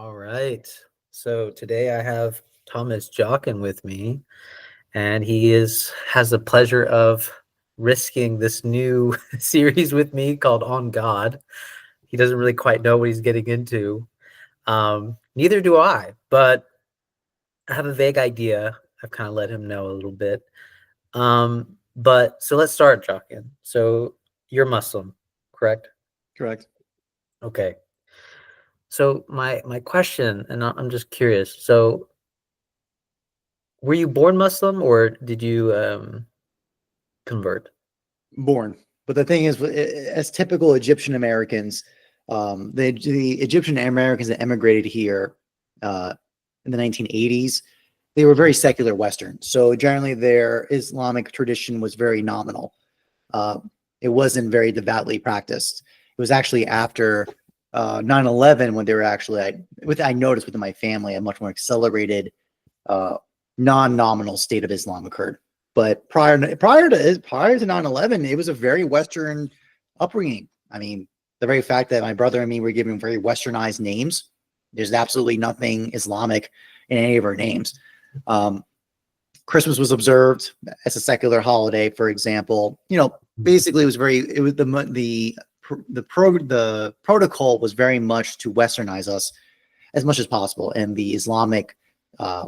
All right. So today I have Thomas Jockin with me, and has the pleasure of risking this new series with me called On God. He doesn't really quite know what he's getting into. Neither do I, but I have a vague idea. I've kind of let him know a little bit. But so let's start, Jockin. So you're Muslim, correct? Correct. Okay. So my question, and I'm just curious. So were you born Muslim or did you convert? Born. But the thing is, as typical Egyptian Americans, the Egyptian Americans that emigrated here in the 1980s, they were very secular Western. So generally their Islamic tradition was very nominal. It wasn't very devoutly practiced. It was actually after 9/11 when they were actually, I noticed within my family, a much more accelerated non-nominal state of Islam occurred. But prior to 9/11, it was a very Western upbringing. I mean, the very fact that my brother and me were given very Westernized names, there's absolutely nothing Islamic in any of our names. Christmas was observed as a secular holiday, for example. Basically, the protocol was very much to Westernize us as much as possible, and the Islamic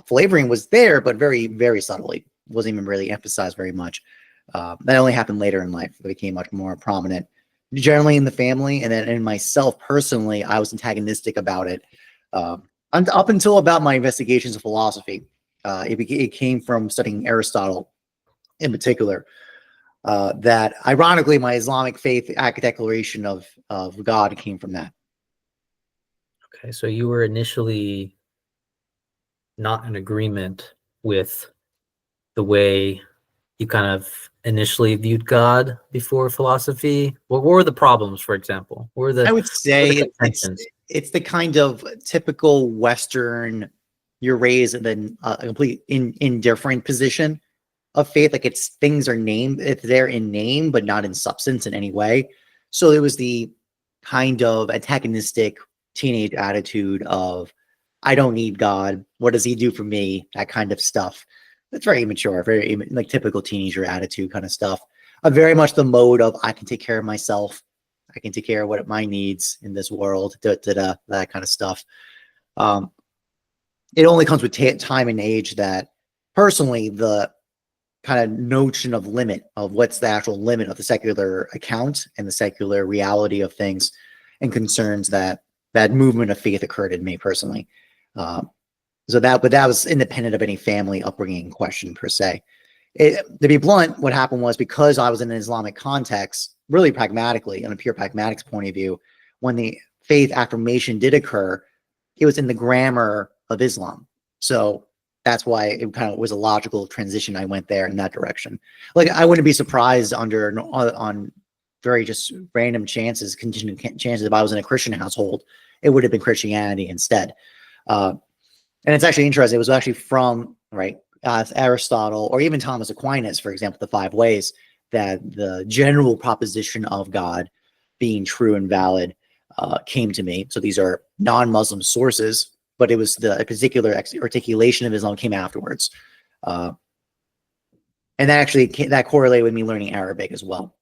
flavoring was there, but very, very subtly. It wasn't even really emphasized very much. That only happened later in life. It became much more prominent, generally in the family, and then in myself personally, I was antagonistic about it. Up until about my investigations of philosophy, it came from studying Aristotle, in particular. That ironically, my Islamic faith declaration of God came from that. Okay, so you were initially not in agreement with the way you kind of initially viewed God before philosophy. What were the problems, for example? I would say it's the kind of typical Western, you're raised in a complete indifferent position of faith. Like things are named, it's there in name, but not in substance in any way. So it was the kind of antagonistic teenage attitude of, I don't need God. What does he do for me? That kind of stuff. That's very immature, very like typical teenager attitude kind of stuff. Very much the mode of, I can take care of myself. I can take care of what my needs in this world, that kind of stuff. It only comes with time and age that personally, the kind of notion of limit of what's the actual limit of the secular account and the secular reality of things and concerns that movement of faith occurred in me personally. But that was independent of any family upbringing question per se. To be blunt, what happened was, because I was in an Islamic context, really pragmatically, on a pure pragmatics point of view, when the faith affirmation did occur, it was in the grammar of Islam. So that's why it kind of was a logical transition. I went there in that direction. Like, I wouldn't be surprised on very just random chances, contingent chances, if I was in a Christian household, it would have been Christianity instead. And it's actually interesting. It was actually from Aristotle, or even Thomas Aquinas, for example, the 5 ways, that the general proposition of God being true and valid came to me. So these are non-Muslim sources, but it was the particular articulation of Islam came afterwards. And that correlated with me learning Arabic as well.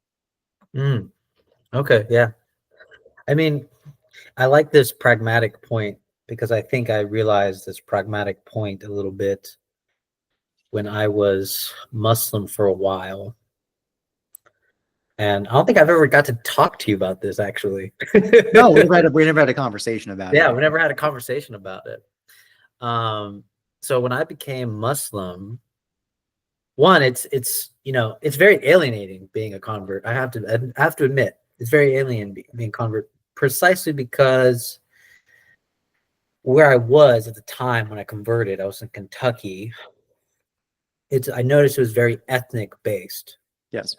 Okay, yeah. I mean, I like this pragmatic point, because I think I realized this pragmatic point a little bit when I was Muslim for a while. And I don't think I've ever got to talk to you about this, actually. No, we never had a conversation about it. Yeah, we never had a conversation about it. So when I became Muslim, one, it's very alienating being a convert. I have to admit, it's very alien being a convert, precisely because where I was at the time when I converted, I was in Kentucky. I noticed it was very ethnic based. Yes.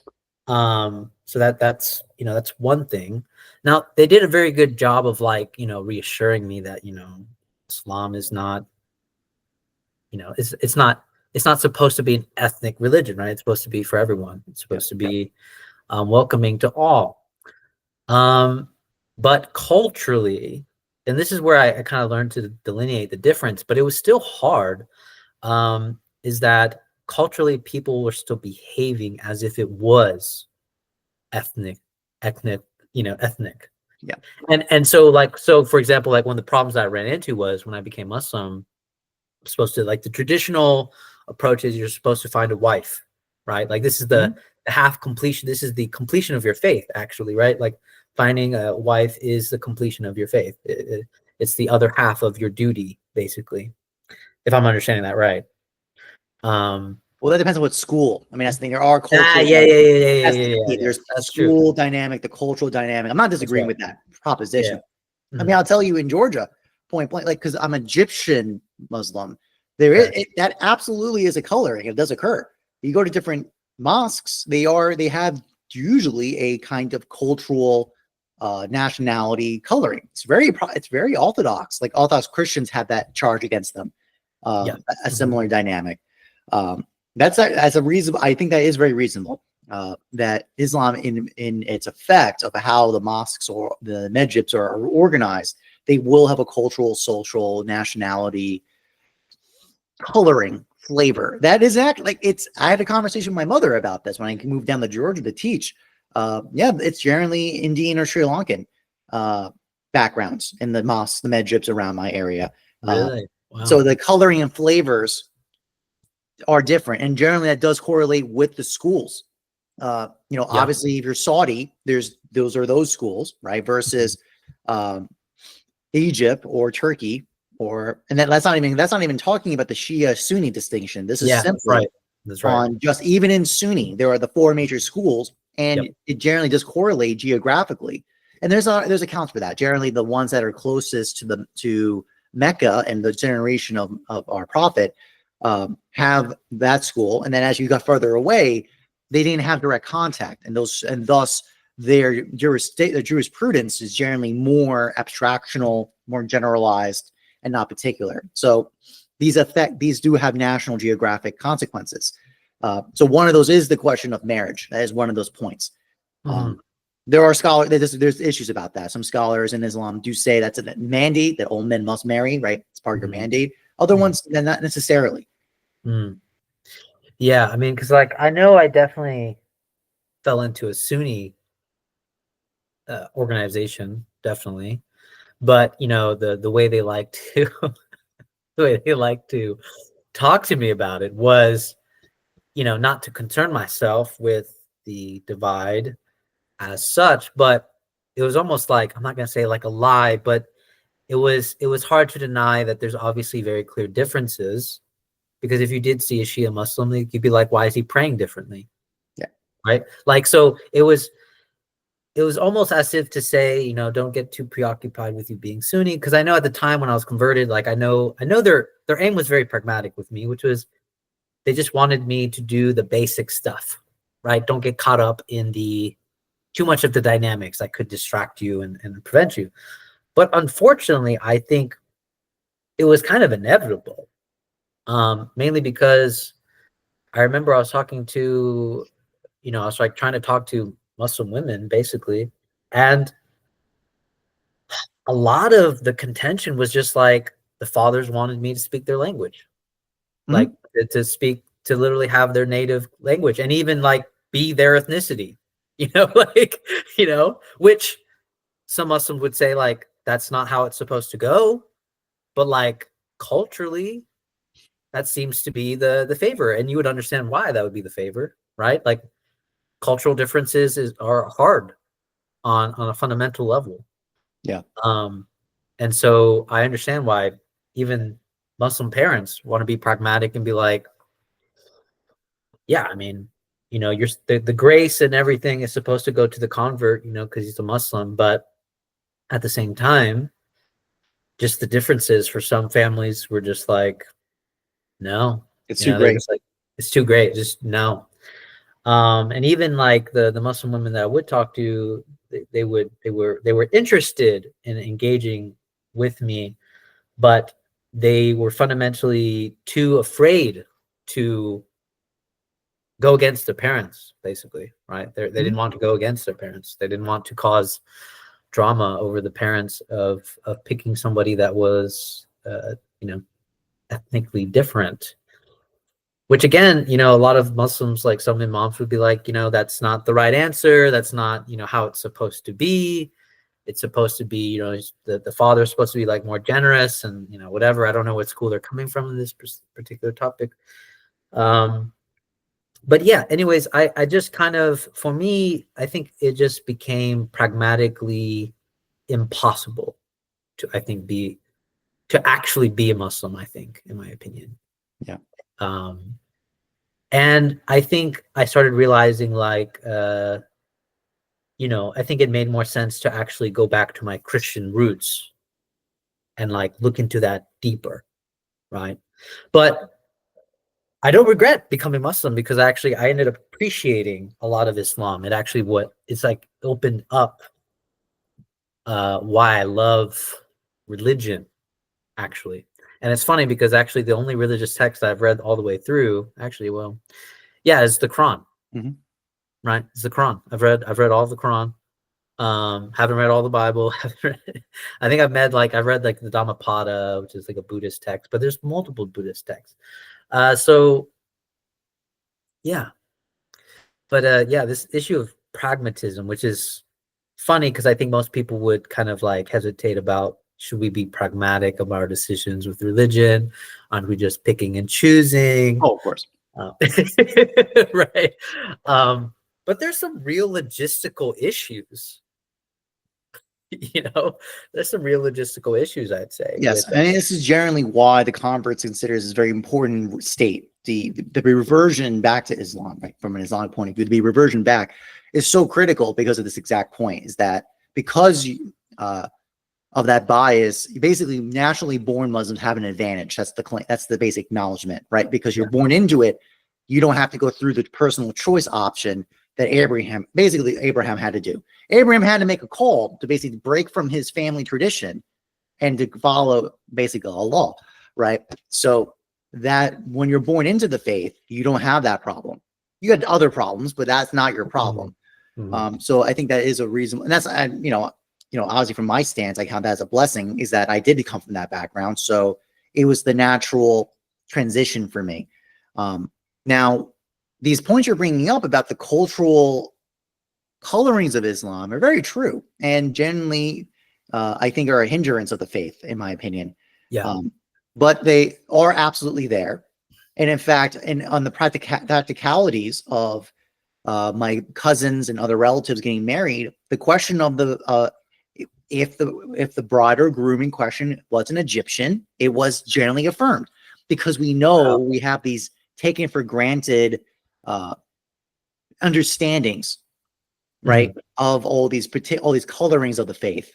So that's one thing. Now, they did a very good job of reassuring me that, Islam is not, it's not supposed to be an ethnic religion, right? It's supposed to be for everyone. It's supposed to be welcoming to all. But culturally, and this is where I kind of learned to delineate the difference, but it was still hard, is that culturally people were still behaving as if it was ethnic, ethnic, ethnic. Yeah. And so for example, like one of the problems I ran into was when I became Muslim, I'm supposed to, like, the traditional approach is you're supposed to find a wife, right? Like this is the half completion. This is the completion of your faith, actually, right? Like finding a wife is the completion of your faith. It's the other half of your duty, basically, if I'm understanding that right. Well, that depends on what school. I mean, that's the thing. There are cultural. Yeah. There's That's true. school dynamic, the cultural dynamic. I'm not disagreeing with that proposition. Yeah. I mean, I'll tell you in Georgia, point blank, like, because I'm Egyptian Muslim, there is that absolutely is a coloring. It does occur. You go to different mosques, they have usually a kind of cultural nationality coloring. It's very Orthodox. Like Orthodox Christians have that charge against them. A similar dynamic. That's a reason. I think that is very reasonable. That Islam, in its effect of how the mosques or the mesjids are organized, they will have a cultural, social, nationality coloring flavor. That is like it's. I had a conversation with my mother about this when I moved down to Georgia to teach. It's generally Indian or Sri Lankan backgrounds in the mosques, the mesjids around my area. Really? Wow. So the coloring and flavors are different, and generally that does correlate with the schools. Obviously, if you're Saudi, those schools, right? Versus Egypt or Turkey, and that's not even talking about the Shia Sunni distinction. This is simply that's right. On just even in Sunni, there are the four major schools, and it generally does correlate geographically. And there's accounts for that. Generally, the ones that are closest to Mecca and the generation of our prophet have that school, and then as you got further away, they didn't have direct contact, and thus their jurisprudence is generally more abstractional, more generalized, and not particular. So these do have national geographic consequences. So one of those is the question of marriage. That is one of those points. There are scholars. There's issues about that. Some scholars in Islam do say that's a mandate that all men must marry. Right, it's part of your mandate. Other ones, then not necessarily. Yeah, I mean, because like I know I definitely fell into a Sunni organization, definitely, but the way they like to talk to me about it was, not to concern myself with the divide as such, but it was almost like, I'm not gonna say like a lie, but it was hard to deny that there's obviously very clear differences. Because if you did see a Shia Muslim, you'd be like, why is he praying differently? Yeah. Right. Like, so it was almost as if to say, don't get too preoccupied with you being Sunni. Because I know at the time when I was converted, like I know their aim was very pragmatic with me, which was they just wanted me to do the basic stuff, right? Don't get caught up in too much of the dynamics that could distract you and prevent you. But unfortunately, I think it was kind of inevitable. Mainly because I remember I was talking to, I was like trying to talk to Muslim women basically. And a lot of the contention was just like the fathers wanted me to speak their language, like to literally have their native language and even like be their ethnicity, which some Muslims would say like, that's not how it's supposed to go. But like culturally, that seems to be the favor, and you would understand why that would be the favor, right? Like cultural differences are hard on a fundamental level. Yeah. And so I understand why even Muslim parents want to be pragmatic and be like, yeah, I mean, you're the grace and everything is supposed to go to the convert, because he's a Muslim, but at the same time, just the differences for some families were just like, no, it's too great. Just like, it's too great. Just no. And even like the Muslim women that I would talk to, they were interested in engaging with me, but they were fundamentally too afraid to go against their parents, basically, right? They didn't want to go against their parents. They didn't want to cause drama over the parents of picking somebody that was ethnically different. Which again, a lot of Muslims, like some imams would be like, that's not the right answer. That's not, how it's supposed to be. It's supposed to be, the father's supposed to be like more generous and, whatever. I don't know what school they're coming from in this particular topic. But yeah, anyways, I just kind of, for me, I think it just became pragmatically impossible to actually be a Muslim, I think, in my opinion. Yeah. And I think I started realizing like, I think it made more sense to actually go back to my Christian roots and like look into that deeper, right? But I don't regret becoming Muslim because actually I ended up appreciating a lot of Islam. It actually it's like opened up why I love religion, actually. And it's funny because actually the only religious text I've read all the way through, actually, is the Quran. Mm-hmm. Right? It's the Quran. I've read all the Quran. Haven't read all the Bible. I think I've read like the Dhammapada, which is like a Buddhist text, but there's multiple Buddhist texts. So yeah. But this issue of pragmatism, which is funny because I think most people would kind of like hesitate about, should we be pragmatic about our decisions with religion? Aren't we just picking and choosing? Oh, of course. Right. But there's some real logistical issues. There's some real logistical issues, I'd say. Yes, and this is generally why the converts considers this a very important state. The reversion back to Islam, right, from an Islamic point of view, the reversion back is so critical because of this exact point, is that because of that bias, basically naturally born Muslims have an advantage. That's the claim. That's the basic acknowledgement, right? Because you're born into it, you don't have to go through the personal choice option that Abraham had to do. Abraham had to make a call to basically break from his family tradition and to follow basically Allah, right? So that when you're born into the faith, you don't have that problem. You got other problems, but that's not your problem. Mm-hmm. So I think that is a reason, and that's obviously from my stance, I count that as a blessing, is that I did come from that background. So it was the natural transition for me. Now, these points you're bringing up about the cultural colorings of Islam are very true, and generally, I think are a hindrance of the faith, in my opinion. Yeah. But they are absolutely there. And in fact, on the practicalities of my cousins and other relatives getting married, the question of if the bride or groom in question was an Egyptian, it was generally affirmed, because we know we have these taken for granted understandings, right, mm-hmm. of all these colorings of the faith.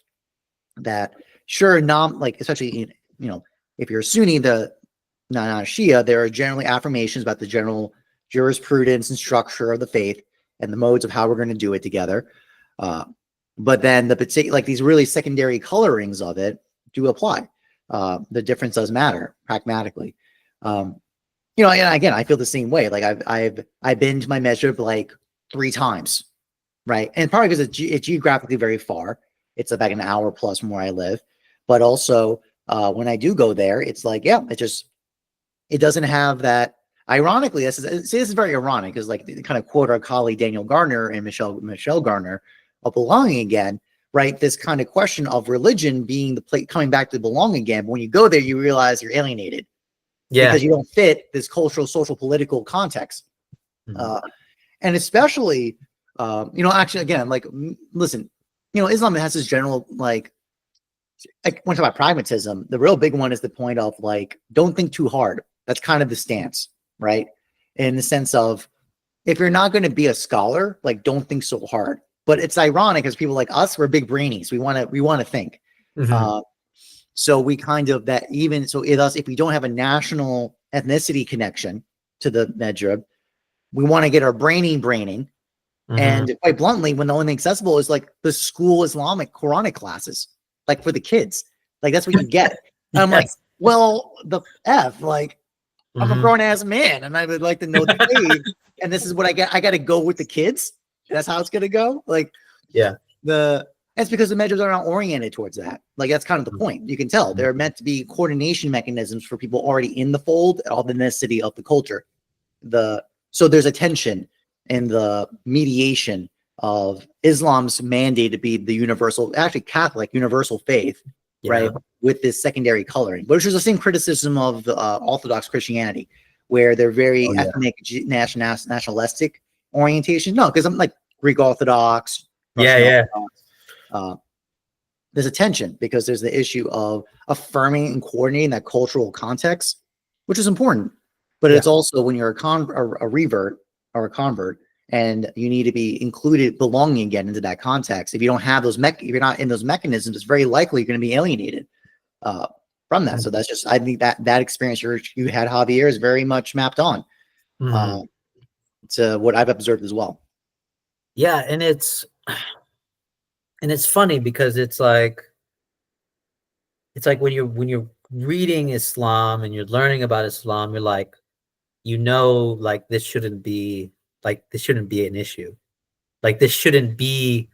That sure, especially if you're a Sunni, not a Shia, there are generally affirmations about the general jurisprudence and structure of the faith and the modes of how we're going to do it together. But then these really secondary colorings of it do apply. The difference does matter pragmatically. And again, I feel the same way. Like I've been to my Meshrab like 3 times, right? And probably because it's geographically very far. It's about an hour plus from where I live. But also when I do go there, it's like, it doesn't have that. Ironically, this is very ironic, because like kind of quote our colleague Daniel Garner and Michelle Garner of belonging again, right? This kind of question of religion being the place, coming back to belong again. But when you go there, you realize you're alienated, because you don't fit this cultural, social, political context. Mm-hmm. And especially, actually, again, like, listen, Islam has this general, like when I talk about pragmatism, the real big one is the point of like, don't think too hard. That's kind of the stance, right? In the sense of, if you're not going to be a scholar, like, don't think so hard. But it's ironic, because people like us, we're big brainies. We want to think. Mm-hmm. So we kind of if we don't have a national ethnicity connection to the Medjab, we want to get our braining. Mm-hmm. And quite bluntly, when the only thing accessible is like the school Islamic Quranic classes, like for the kids, like that's what you get. And I'm like, well, the F, like, I'm a grown ass man, and I would like to know the faith, and this is what I get. I got to go with the kids. That's how it's gonna go. Like, That's because the measures are not oriented towards that. Like, that's kind of the point. You can tell they're meant to be coordination mechanisms for people already in the fold, all the necessity of the culture. So there's a tension in the mediation of Islam's mandate to be the universal, actually Catholic universal faith, right? With this secondary coloring, which is the same criticism of Orthodox Christianity, where they're very ethnic, nationalistic orientation. No, because I'm like Greek Orthodox, Russian Orthodox. There's a tension because there's the issue of affirming and coordinating that cultural context, which is important. But it's also when you're a revert or a convert, and you need to be included, belonging again into that context. If you don't have those, if you're not in those mechanisms, it's very likely you're going to be alienated from that. So that's just, I think that experience you had, Javier, is very much mapped on to what I've observed as well. Yeah, and it's funny because it's like when you're reading Islam and you're learning about Islam, you're like, like this shouldn't be an issue. Like this shouldn't be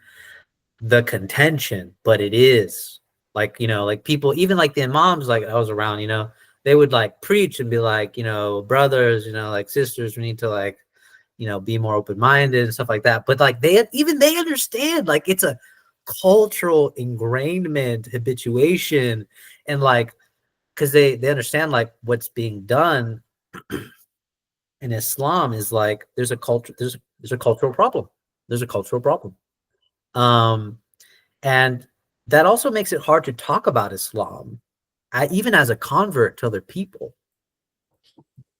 the contention, but it is. Like, like people, even like the imams, like I was around, they would like preach and be like, brothers, like sisters, we need to like, be more open-minded and stuff like that. But like they understand, like it's a cultural ingrainment, habituation, and like, because they understand like what's being done in Islam is like there's a cultural problem. There's a cultural problem. And that also makes it hard to talk about Islam, even as a convert to other people,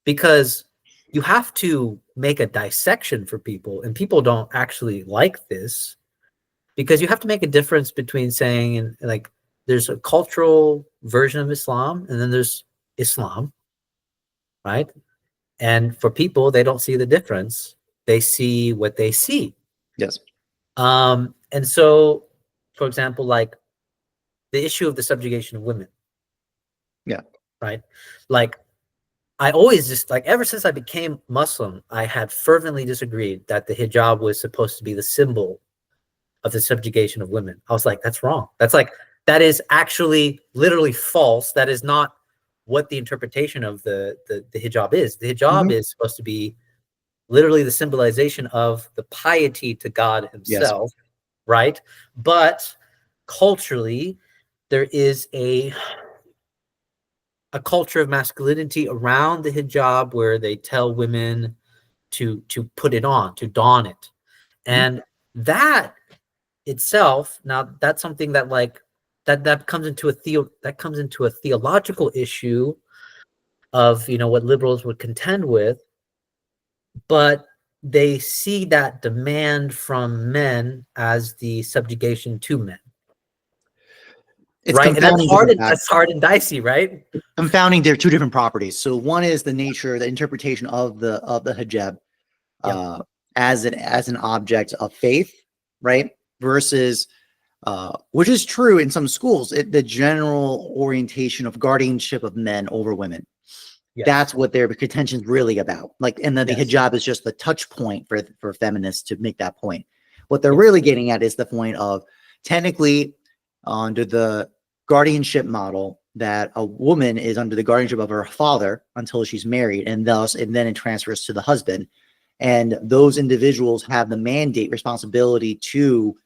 because you have to make a dissection for people, and people don't actually like this, because you have to make a difference between saying, and like, there's a cultural version of Islam, and then there's Islam, right? And for people, they don't see the difference. They see what they see. Yes. And so, for example, like the issue of the subjugation of women. Yeah. Right. Like, I always just, like, ever since I became Muslim, I had fervently disagreed that the hijab was supposed to be the symbol of the subjugation of women. I was like, that's wrong. That is actually literally false. That is not what the interpretation of the hijab is. The hijab is supposed to be literally the symbolization of the piety to God himself, right? But culturally, there is a culture of masculinity around the hijab where they tell women to put it on, to don it. And that itself, now that's something that like that comes into a theological issue of what liberals would contend with, but they see that demand from men as the subjugation to men. It's right, and that's hard and dicey, right? Confounding their two different properties. So one is the nature, the interpretation of the hijab as an object of faith, right? Versus which is true in some schools, the general orientation of guardianship of men over women. Yes. That's what their contention is really about. Like, and then the hijab is just the touch point for feminists to make that point. What they're really getting at is the point of, technically, under the guardianship model, that a woman is under the guardianship of her father until she's married, and then it transfers to the husband. And those individuals have the mandate, responsibility to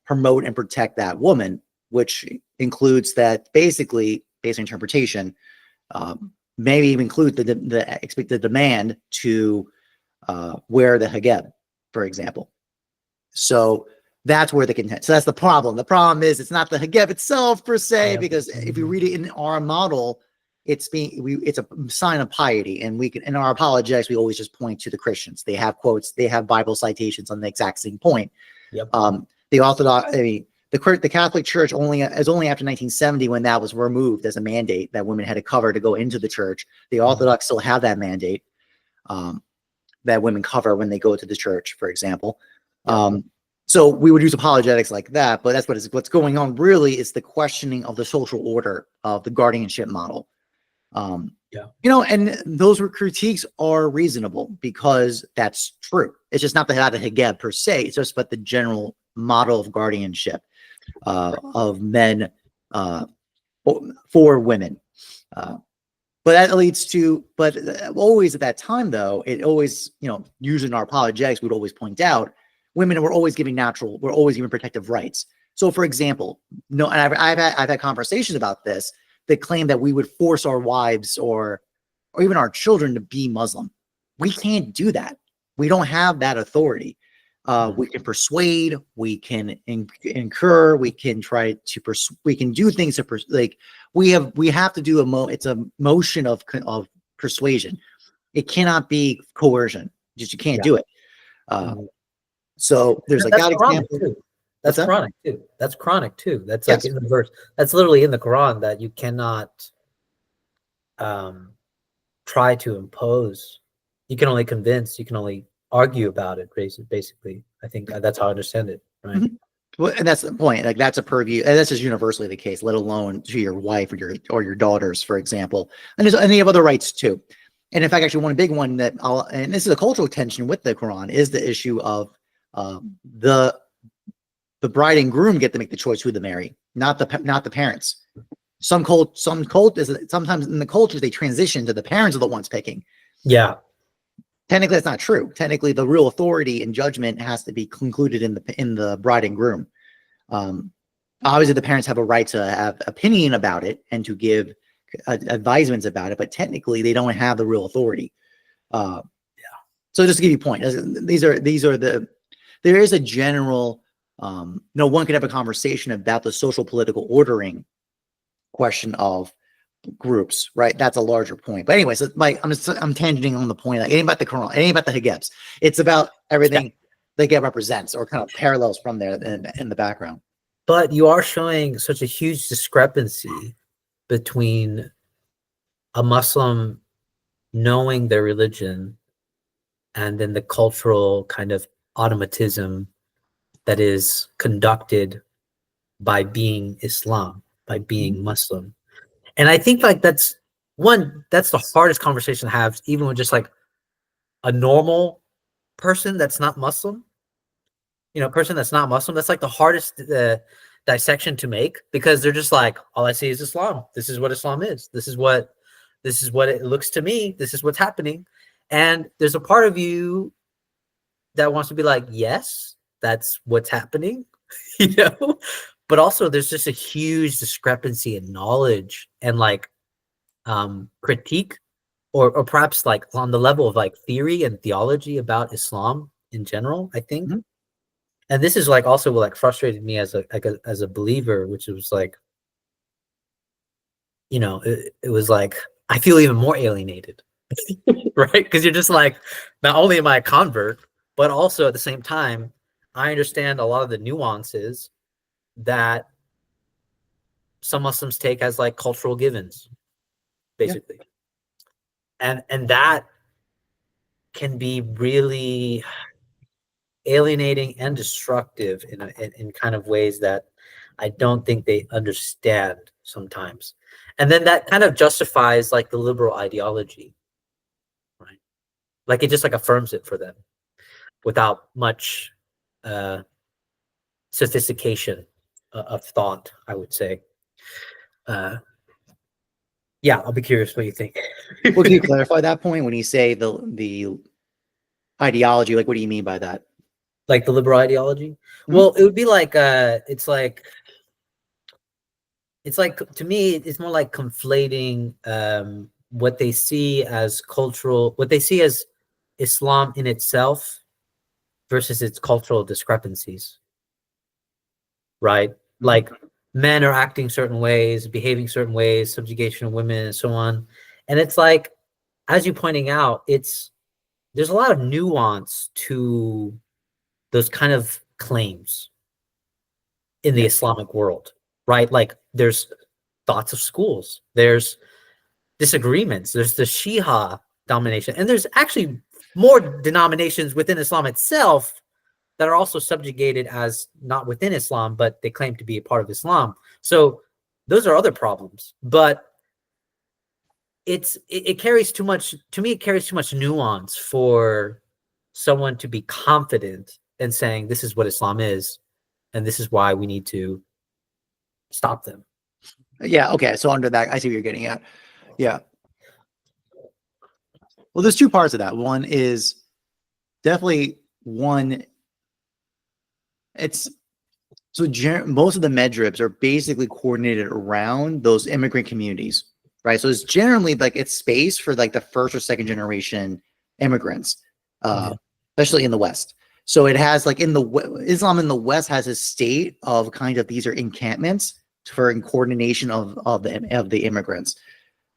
promote and protect that woman, which includes that basically, based on interpretation, maybe even include the expected demand to wear the hijab, for example. So that's where the content. So that's the problem. The problem is it's not the hijab itself per se, because if you read it in our model, it's a sign of piety, and we can, in our apologetics, we always just point to the Christians. They have quotes, they have Bible citations on the exact same point. Yep. The Orthodox, the Catholic Church only after 1970, when that was removed as a mandate that women had to cover to go into the church. The Orthodox still have that mandate that women cover when they go to the church, for example. So we would use apologetics like that, but that's what's going on. Really, is the questioning of the social order of the guardianship model. And those critiques are reasonable because that's true. It's just not the hijab per se. It's just but the general model of guardianship. of men for women. But that leads to, but always at that time, though, it always, using our apologetics, we'd always point out women were always giving protective rights. So, for example, no, and I've had conversations about this that claim that we would force our wives or even our children to be Muslim. We can't do that. We don't have that authority. We can persuade, we can incur, we can try to we can do things to we have to do it's a motion of persuasion. It cannot be coercion. You can't do it. So there's like that example. Too. That's chronic too. That's chronic too. That's like in the verse. That's literally in the Quran that you cannot try to impose. You can only convince. You can only argue about it. Basically, I think that's how I understand it. Right. Mm-hmm. Well, and that's the point. Like that's a purview, and that's just universally the case. Let alone to your wife or your daughters, for example. And you have other rights too. And in fact, actually, one big one and this is a cultural tension with the Quran, is the issue of the bride and groom get to make the choice who to marry, not the parents. Some cult is sometimes in the cultures they transition to the parents are the ones picking. Yeah. Technically, that's not true. Technically, the real authority and judgment has to be concluded in the bride and groom. Obviously, the parents have a right to have opinion about it and to give advisements about it, but technically, they don't have the real authority. So, just to give you a point, there is a general. One could have a conversation about the social political ordering question of groups, right? That's a larger point. But anyway, so I'm tangenting on the point. Like, it ain't about the Quran, it ain't about the Hijabs. It's about everything the Hijab represents, or kind of parallels from there in the background. But you are showing such a huge discrepancy between a Muslim knowing their religion and then the cultural kind of automatism that is conducted by being Islam, by being Muslim. And I think like that's the hardest conversation to have, even with just like a normal person that's not Muslim, person that's not Muslim. That's like the hardest dissection to make, because they're just like, all I see is Islam. This is what Islam is. This is what it looks to me. This is what's happening. And there's a part of you that wants to be like, yes, that's what's happening, but also there's just a huge discrepancy in knowledge and like critique or perhaps like on the level of like theory and theology about Islam in general, I think. Mm-hmm. And this is like also like frustrated me as a believer, which was like, it was like I feel even more alienated, right? Because you're just like, not only am I a convert, but also at the same time, I understand a lot of the nuances that some Muslims take as like cultural givens, basically. Yeah. And that can be really alienating and destructive in kind of ways that I don't think they understand sometimes. And then that kind of justifies like the liberal ideology, right? Like it just like affirms it for them without much sophistication of thought, I would say. I'll be curious what you think. Well, can you clarify that point when you say the ideology? Like, what do you mean by that? Like the liberal ideology? Mm-hmm. Well, it would be like it's like to me, it's more like conflating what they see as what they see as Islam in itself versus its cultural discrepancies, right? Mm-hmm. Like men are acting certain ways, behaving certain ways, subjugation of women, and so on. And it's like, as you're pointing out, there's a lot of nuance to those kind of claims in the Islamic world, right? Like there's thoughts of schools, there's disagreements, there's the Shia domination, and there's actually more denominations within Islam itself that are also subjugated as not within Islam, but they claim to be a part of Islam. So those are other problems, but it carries too much, to me, it carries too much nuance for someone to be confident in saying, this is what Islam is, and this is why we need to stop them. Yeah. Okay. So under that, I see what you're getting at. Yeah. Well, there's two parts of that. One is definitely one. It's so most of the medribs are basically coordinated around those immigrant communities, right? So it's generally like it's space for like the first or second generation immigrants, especially in the West. So it has like Islam in the West has a state of kind of these are encampments for coordination of the immigrants.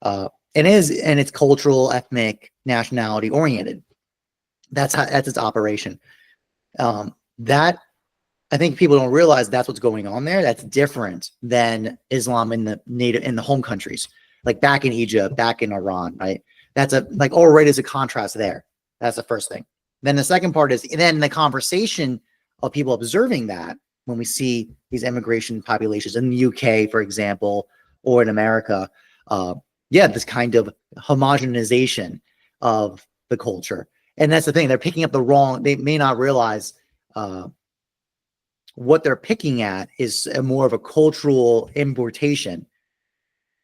And it's cultural, ethnic, nationality oriented. That's its operation. That I think people don't realize that's what's going on there. That's different than Islam in the home countries, like back in Egypt, back in Iran, right? That's already is a contrast there. That's the first thing. Then the second part is then the conversation of people observing that when we see these immigration populations in the UK, for example, or in America, this kind of homogenization of the culture. And that's the thing. They're picking up they may not realize what they're picking at is more of a cultural importation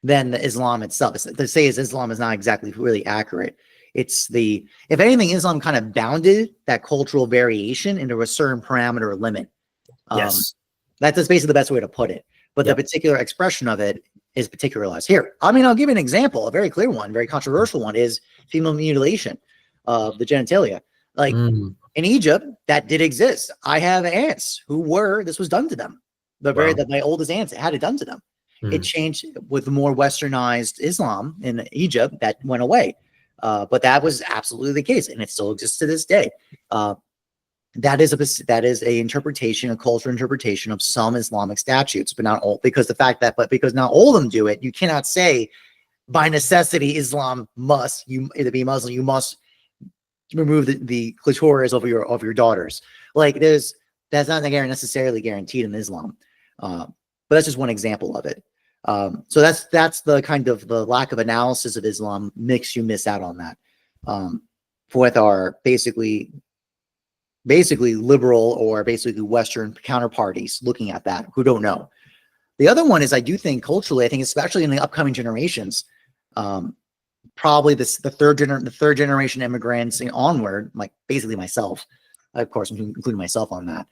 than the Islam itself. To say Islam is not exactly really accurate. It's if anything, Islam kind of bounded that cultural variation into a certain parameter or limit. Yes. That's basically the best way to put it. But the particular expression of it is particularized here. I mean, I'll give you an example. A very clear one, very controversial one is female mutilation of the genitalia. Like in Egypt, that did exist. I have aunts this was done to them. My oldest aunts had it done to them. It changed with more westernized Islam in Egypt. That went away. But that was absolutely the case, and it still exists to this day. That is a cultural interpretation of some Islamic statutes, but not all, because not all of them do it. You cannot say by necessity Islam to be Muslim, you must remove the clitoris of your daughters. Like that's not necessarily guaranteed in Islam. But that's just one example of it. So that's the kind of the lack of analysis of Islam makes you miss out on that. With our basically liberal or basically Western counterparties looking at that who don't know. The other one is I do think culturally, I think especially in the upcoming generations, probably the third generation immigrants and onward, like basically myself, of course, including myself on that.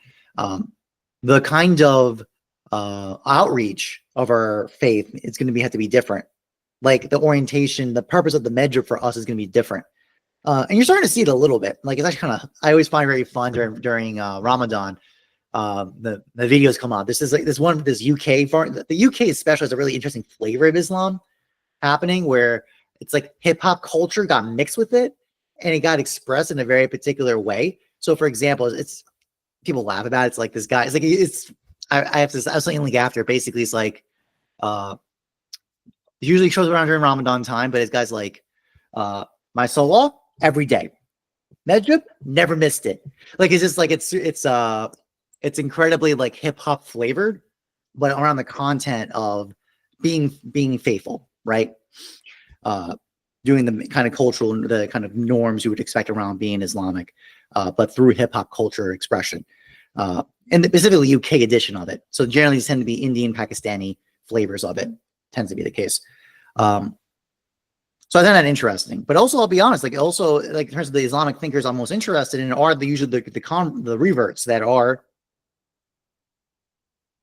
The kind of outreach of our faith is going to have to be different. Like the orientation, the purpose of the medrib for us is going to be different. And you're starting to see it a little bit. Like it's actually I always find it very fun during Ramadan. The videos come out. This UK the UK especially has a really interesting flavor of Islam happening where it's like hip hop culture got mixed with it and it got expressed in a very particular way. So for example, it's people laugh about it. It's like this guy, I have to, I was saying like after basically it's like, it usually shows around during Ramadan time, but this guy's like, my salah every day. Medrib, never missed it. Like it's just like it's incredibly like hip hop flavored, but around the content of being faithful, right? Doing the kind of cultural, the kind of norms you would expect around being Islamic, but through hip hop culture expression, and specifically UK edition of it. So generally, these tend to be Indian, Pakistani flavors of it. Tends to be the case. So I find that interesting, but also I'll be honest, like in terms of the Islamic thinkers I'm most interested in are usually the reverts that are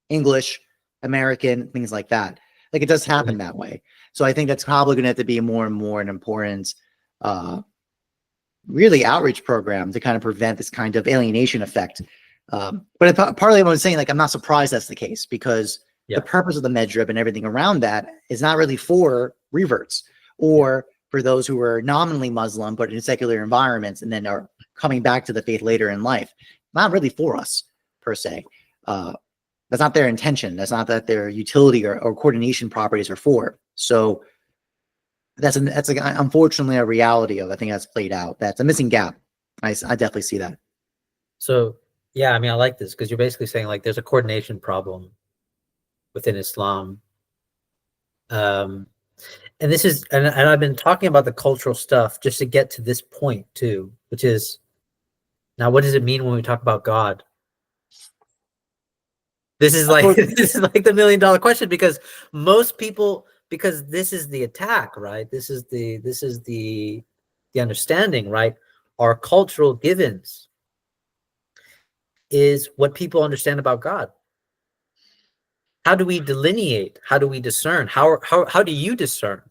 English, American, things like that. Like it does happen that way. So I think that's probably going to have to be more and more an important, really outreach program to kind of prevent this kind of alienation effect. But partly what I'm saying, like I'm not surprised that's the case because the purpose of the medrib and everything around that is not really for reverts or for those who are nominally Muslim but in secular environments and then are coming back to the faith later in life. Not really for us per se. That's not their intention. That's not that their utility or coordination properties are for. So that's unfortunately a reality of I think that's played out. That's a missing gap. I definitely see that. So yeah, I mean I like this because you're basically saying like there's a coordination problem within Islam. And this is and I've been talking about the cultural stuff just to get to this point too, which is now what does it mean when we talk about God? This is Of like course. this is like the $1,000,000 question, because most people, because this is the attack, right? This is the understanding, right? Our cultural givens is what people understand about God. How do we delineate? How do we discern? How do you discern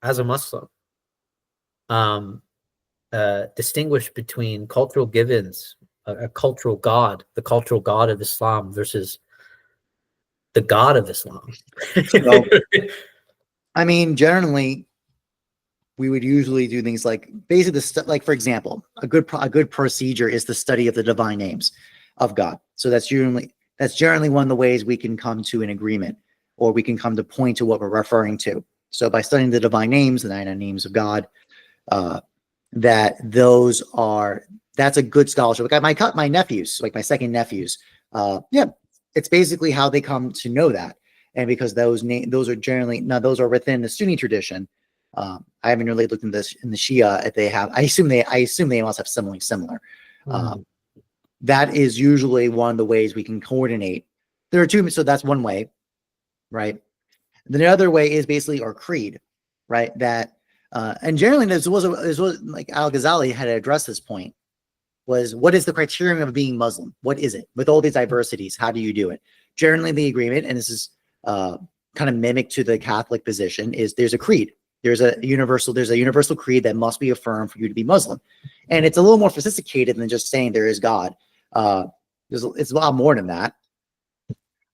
as a Muslim? Distinguish between cultural givens, a cultural God, the cultural God of Islam versus the God of Islam. So, I mean, generally, we would usually do things like basically like, for example, a good procedure is the study of the divine names of God. So that's generally one of the ways we can come to an agreement, or we can come to point to what we're referring to. So by studying the divine names, the 99 names of God, that's a good scholarship. Like my nephews, like my second nephews, yeah, it's basically how they come to know that. And because those are generally, now those are within the Sunni tradition. I haven't really looked in this in the Shia if they have. I assume they must have something similar. That is usually one of the ways we can coordinate. There are two, so that's one way, right? Then the other way is basically our creed, right? That and generally this was like Al-Ghazali had addressed this point, was what is the criterion of being Muslim? What is it? With all these diversities, how do you do it? Generally the agreement, and this is kind of mimic to the Catholic position, is there's a creed. There's a universal creed that must be affirmed for you to be Muslim. And it's a little more sophisticated than just saying there is God. It's a lot more than that.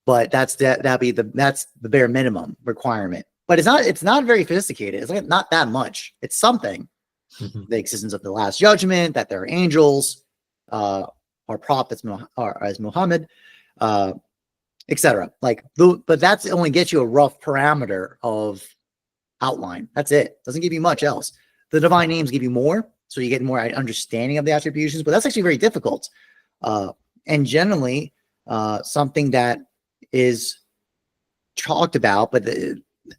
But that's the bare minimum requirement. But it's not very sophisticated. It's like not that much. It's something. The existence of the Last Judgment, that there are angels, or prophets, or as Muhammad, etc. Like, but that's only gets you a rough parameter of outline. That's it. Doesn't give you much else. The divine names give you more, so you get more understanding of the attributions. But that's actually very difficult, and generally something that is talked about. But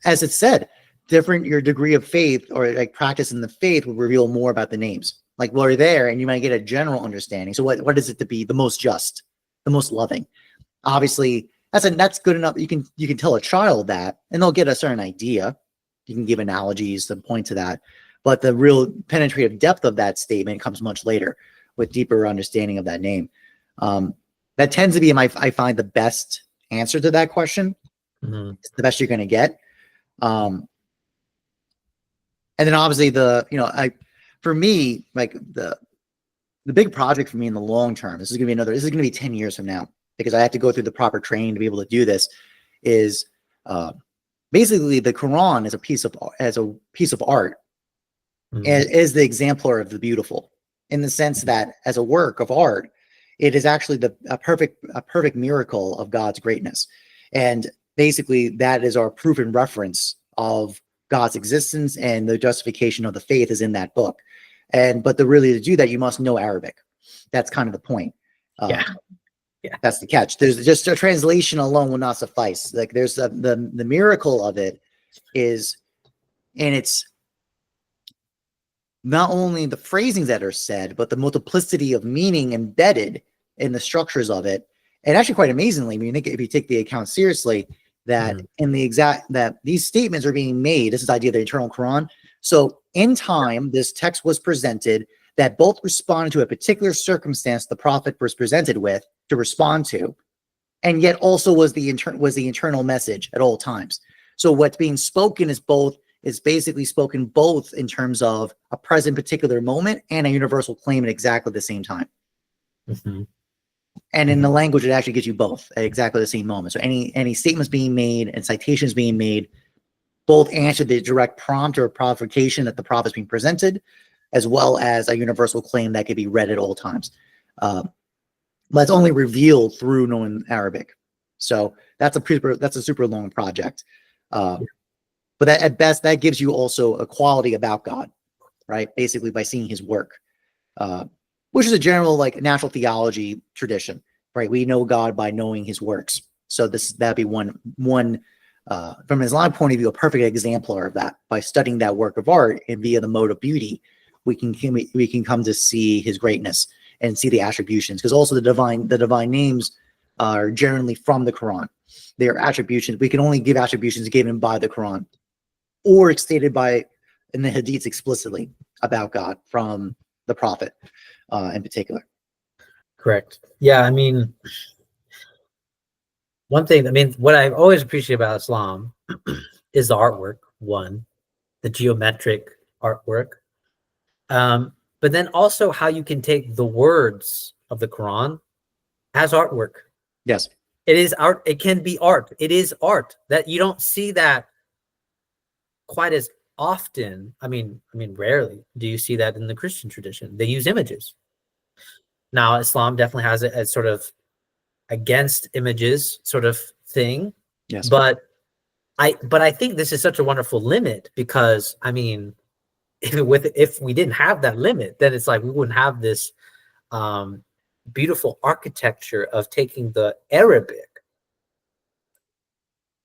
as it's said, your degree of faith or like practice in the faith will reveal more about the names. Like, we're there, and you might get a general understanding. So what is it to be the most just, the most loving? Obviously, that's good enough. You can tell a child that, and they'll get a certain idea. You can give analogies to point to that, but the real penetrative depth of that statement comes much later, with deeper understanding of that name. That tends to be I find the best answer to that question. It's the best you're going to get. And then obviously for me, like the big project for me in the long term, this is going to be 10 years from now, because I have to go through the proper training to be able to do this, is basically the Quran is a piece of art, is the exemplar of the beautiful, in the sense that as a work of art, it is actually a perfect miracle of God's greatness. And basically that is our proof and reference of God's existence, and the justification of the faith is in that book. But to do that, you must know Arabic. That's kind of the point. Yeah. That's the catch. There's just a translation alone will not suffice. Like, there's the miracle of it is, and it's not only the phrasings that are said, but the multiplicity of meaning embedded in the structures of it. And actually, quite amazingly, if you take the account seriously, that that these statements are being made. This is the idea of the eternal Quran. So in time, this text was presented that both responded to a particular circumstance the prophet was presented with to respond to, and yet also was the internal message at all times. So what's being spoken is basically spoken both in terms of a present particular moment and a universal claim at exactly the same time. And in the language, it actually gives you both at exactly the same moment. So any statements being made and citations being made both answer the direct prompt or provocation that the prophet is being presented, as well as a universal claim that could be read at all times. But it's only revealed through knowing Arabic. So that's a super long project. But that, at best, that gives you also a quality about God, right? Basically by seeing his work, which is a general like natural theology tradition, right? We know God by knowing his works. So that'd be one from an Islamic point of view, a perfect exemplar of that. By studying that work of art and via the mode of beauty, we can come to see his greatness and see the attributions. Because also the divine names are generally from the Quran. They are attributions. We can only give attributions given by the Quran or stated by in the Hadiths explicitly about God from the Prophet in particular. Correct. Yeah, I mean, one thing, I mean, what I always appreciate about Islam is the artwork, one, the geometric artwork. But then also how you can take the words of the Quran as artwork. Yes. It is art. It can be art. It is art. That you don't see that quite as often. I mean, rarely do you see that in the Christian tradition. They use images. Now, Islam definitely has it as sort of against images sort of thing. Yes. But I think this is such a wonderful limit because, I mean, if we didn't have that limit, then it's like we wouldn't have this beautiful architecture of taking the Arabic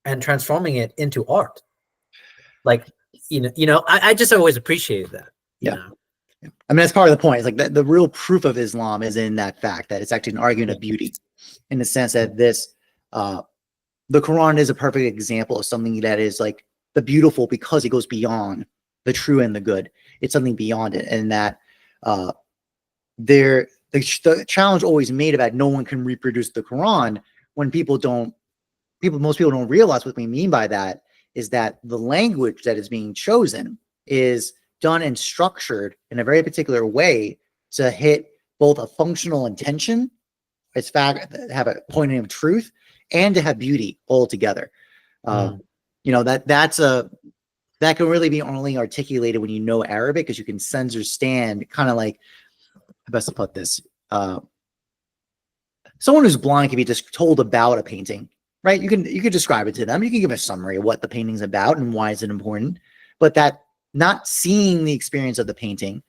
and transforming it into art. Like, I just always appreciated that. You know? I mean, that's part of the point. It's like the real proof of Islam is in that fact that it's actually an argument of beauty, in the sense that the Quran is a perfect example of something that is like the beautiful because it goes beyond the true and the good. It's something beyond it, and that the challenge always made about no one can reproduce the Quran when most people don't realize what we mean by that is that the language that is being chosen is done and structured in a very particular way to hit both a functional intention, its fact, have a pointing of truth, and to have beauty all together. That can really be only articulated when you know Arabic, because you can understand kind of like, how best to put this, someone who's blind can be just told about a painting, right? You can describe it to them. You can give a summary of what the painting's about and why is it important, but that not seeing the experience of the painting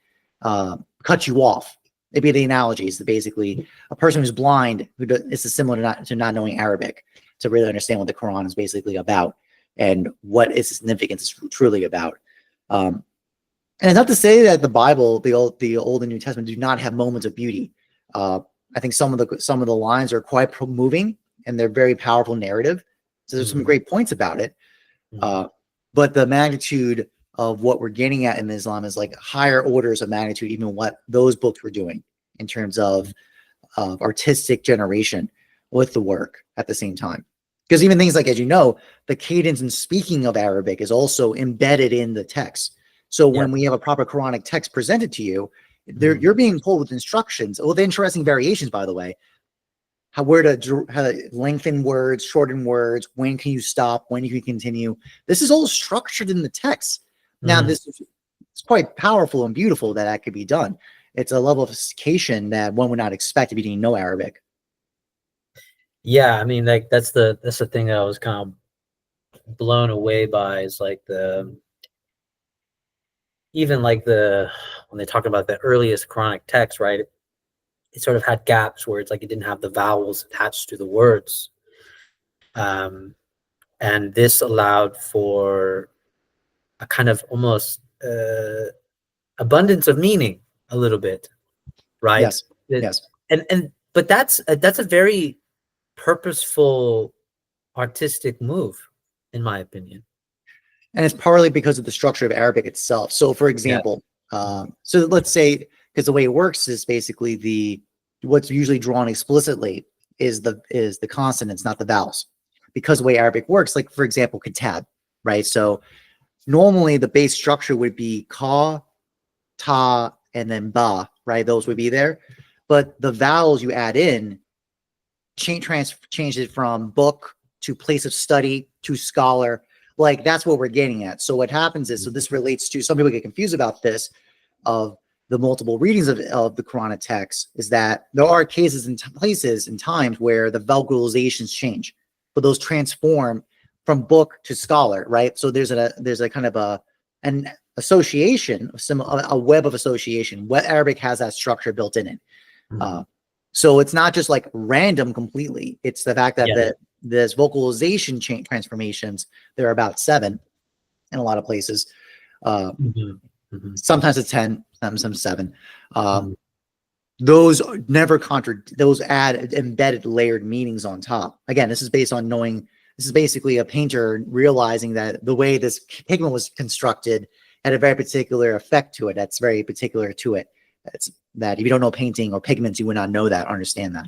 cuts you off. Maybe the analogy is that basically a person who's blind, it's similar to not knowing Arabic, to really understand what the Quran is basically about and what its significance is truly about. And it's not to say that the Bible, the Old and New Testament, do not have moments of beauty. I think some of the lines are quite moving, and they're very powerful narrative. So there's some great points about it. But the magnitude of what we're getting at in Islam is like higher orders of magnitude, even what those books were doing in terms of artistic generation with the work at the same time. Because even things like, as you know, the cadence and speaking of Arabic is also embedded in the text. So when we have a proper Quranic text presented to you, you're being told with instructions, with interesting variations, by the way, how to lengthen words, shorten words, when can you stop, when you can continue. This is all structured in the text. Now, this is quite powerful and beautiful that could be done. It's a level of sophistication that one would not expect if you didn't know Arabic. Yeah, I mean, like that's the thing that I was kind of blown away by, is like when they talk about the earliest Quranic text, right? It sort of had gaps where it's like it didn't have the vowels attached to the words. And this allowed for a kind of almost abundance of meaning a little bit, right? Yes. Yes. But that's a very purposeful artistic move, in my opinion. And it's partly because of the structure of Arabic itself. So, for example, so let's say, because the way it works is basically what's usually drawn explicitly is the consonants, not the vowels. Because the way Arabic works, like for example, kitab, right? So normally the base structure would be ka, ta, and then ba, right? Those would be there. But the vowels you add in change it from book to place of study to scholar. Like that's what we're getting at. So what happens is, so this relates to, some people get confused about this, of the multiple readings of the Quranic text, is that there are cases and places and times where the vocalizations change, but those transform from book to scholar, right? So there's a kind of an association, a web of association. What Arabic has that structure built in it. So it's not just like random completely. It's the fact that there's vocalization transformations. There are about 7 in a lot of places. Sometimes it's 10, sometimes 7. those never those add embedded layered meanings on top. Again, this is based on knowing, this is basically a painter realizing that the way this pigment was constructed had a very particular effect to it. That's very particular to it. It's that if you don't know painting or pigments, you would not know that, understand that.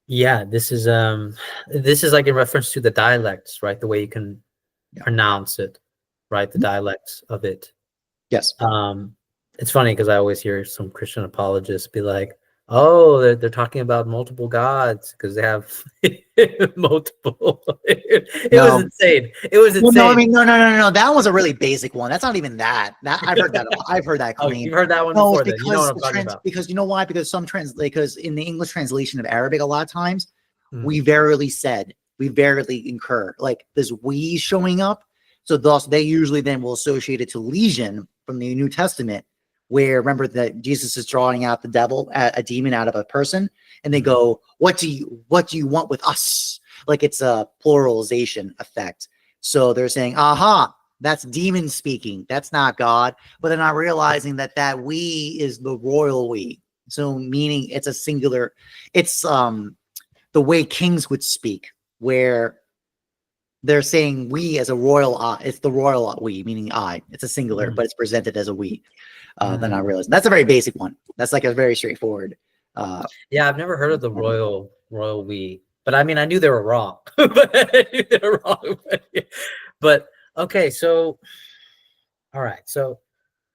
Yeah, this is like in reference to the dialects, right? The way you can pronounce it, right? The dialects of it. Yes. It's funny because I always hear some Christian apologists be like, "Oh, they're talking about multiple gods because they have multiple." It was insane. It was insane. Well, no, I mean, no. That was a really basic one. That's not even that. I've heard that. I've heard that claim. Oh, you've heard that one before. Then you know what I'm talking about. Because you know why? Because because in the English translation of Arabic, a lot of times we verily incur, like this we showing up. So thus, they usually then will associate it to legion from the New Testament, where remember that Jesus is drawing out the devil, a demon out of a person, and they go, what do you want with us? Like it's a pluralization effect. So they're saying, aha, that's demon speaking. That's not God. But they're not realizing that we is the royal we. So meaning it's a singular, it's the way kings would speak, where they're saying we as a royal I. It's the royal we, meaning I. It's a singular, but it's presented as a we. Then I realized that's a very basic one. That's like a very straightforward. Yeah, I've never heard of the royal we, but I mean, I knew they were wrong. But okay, so all right, so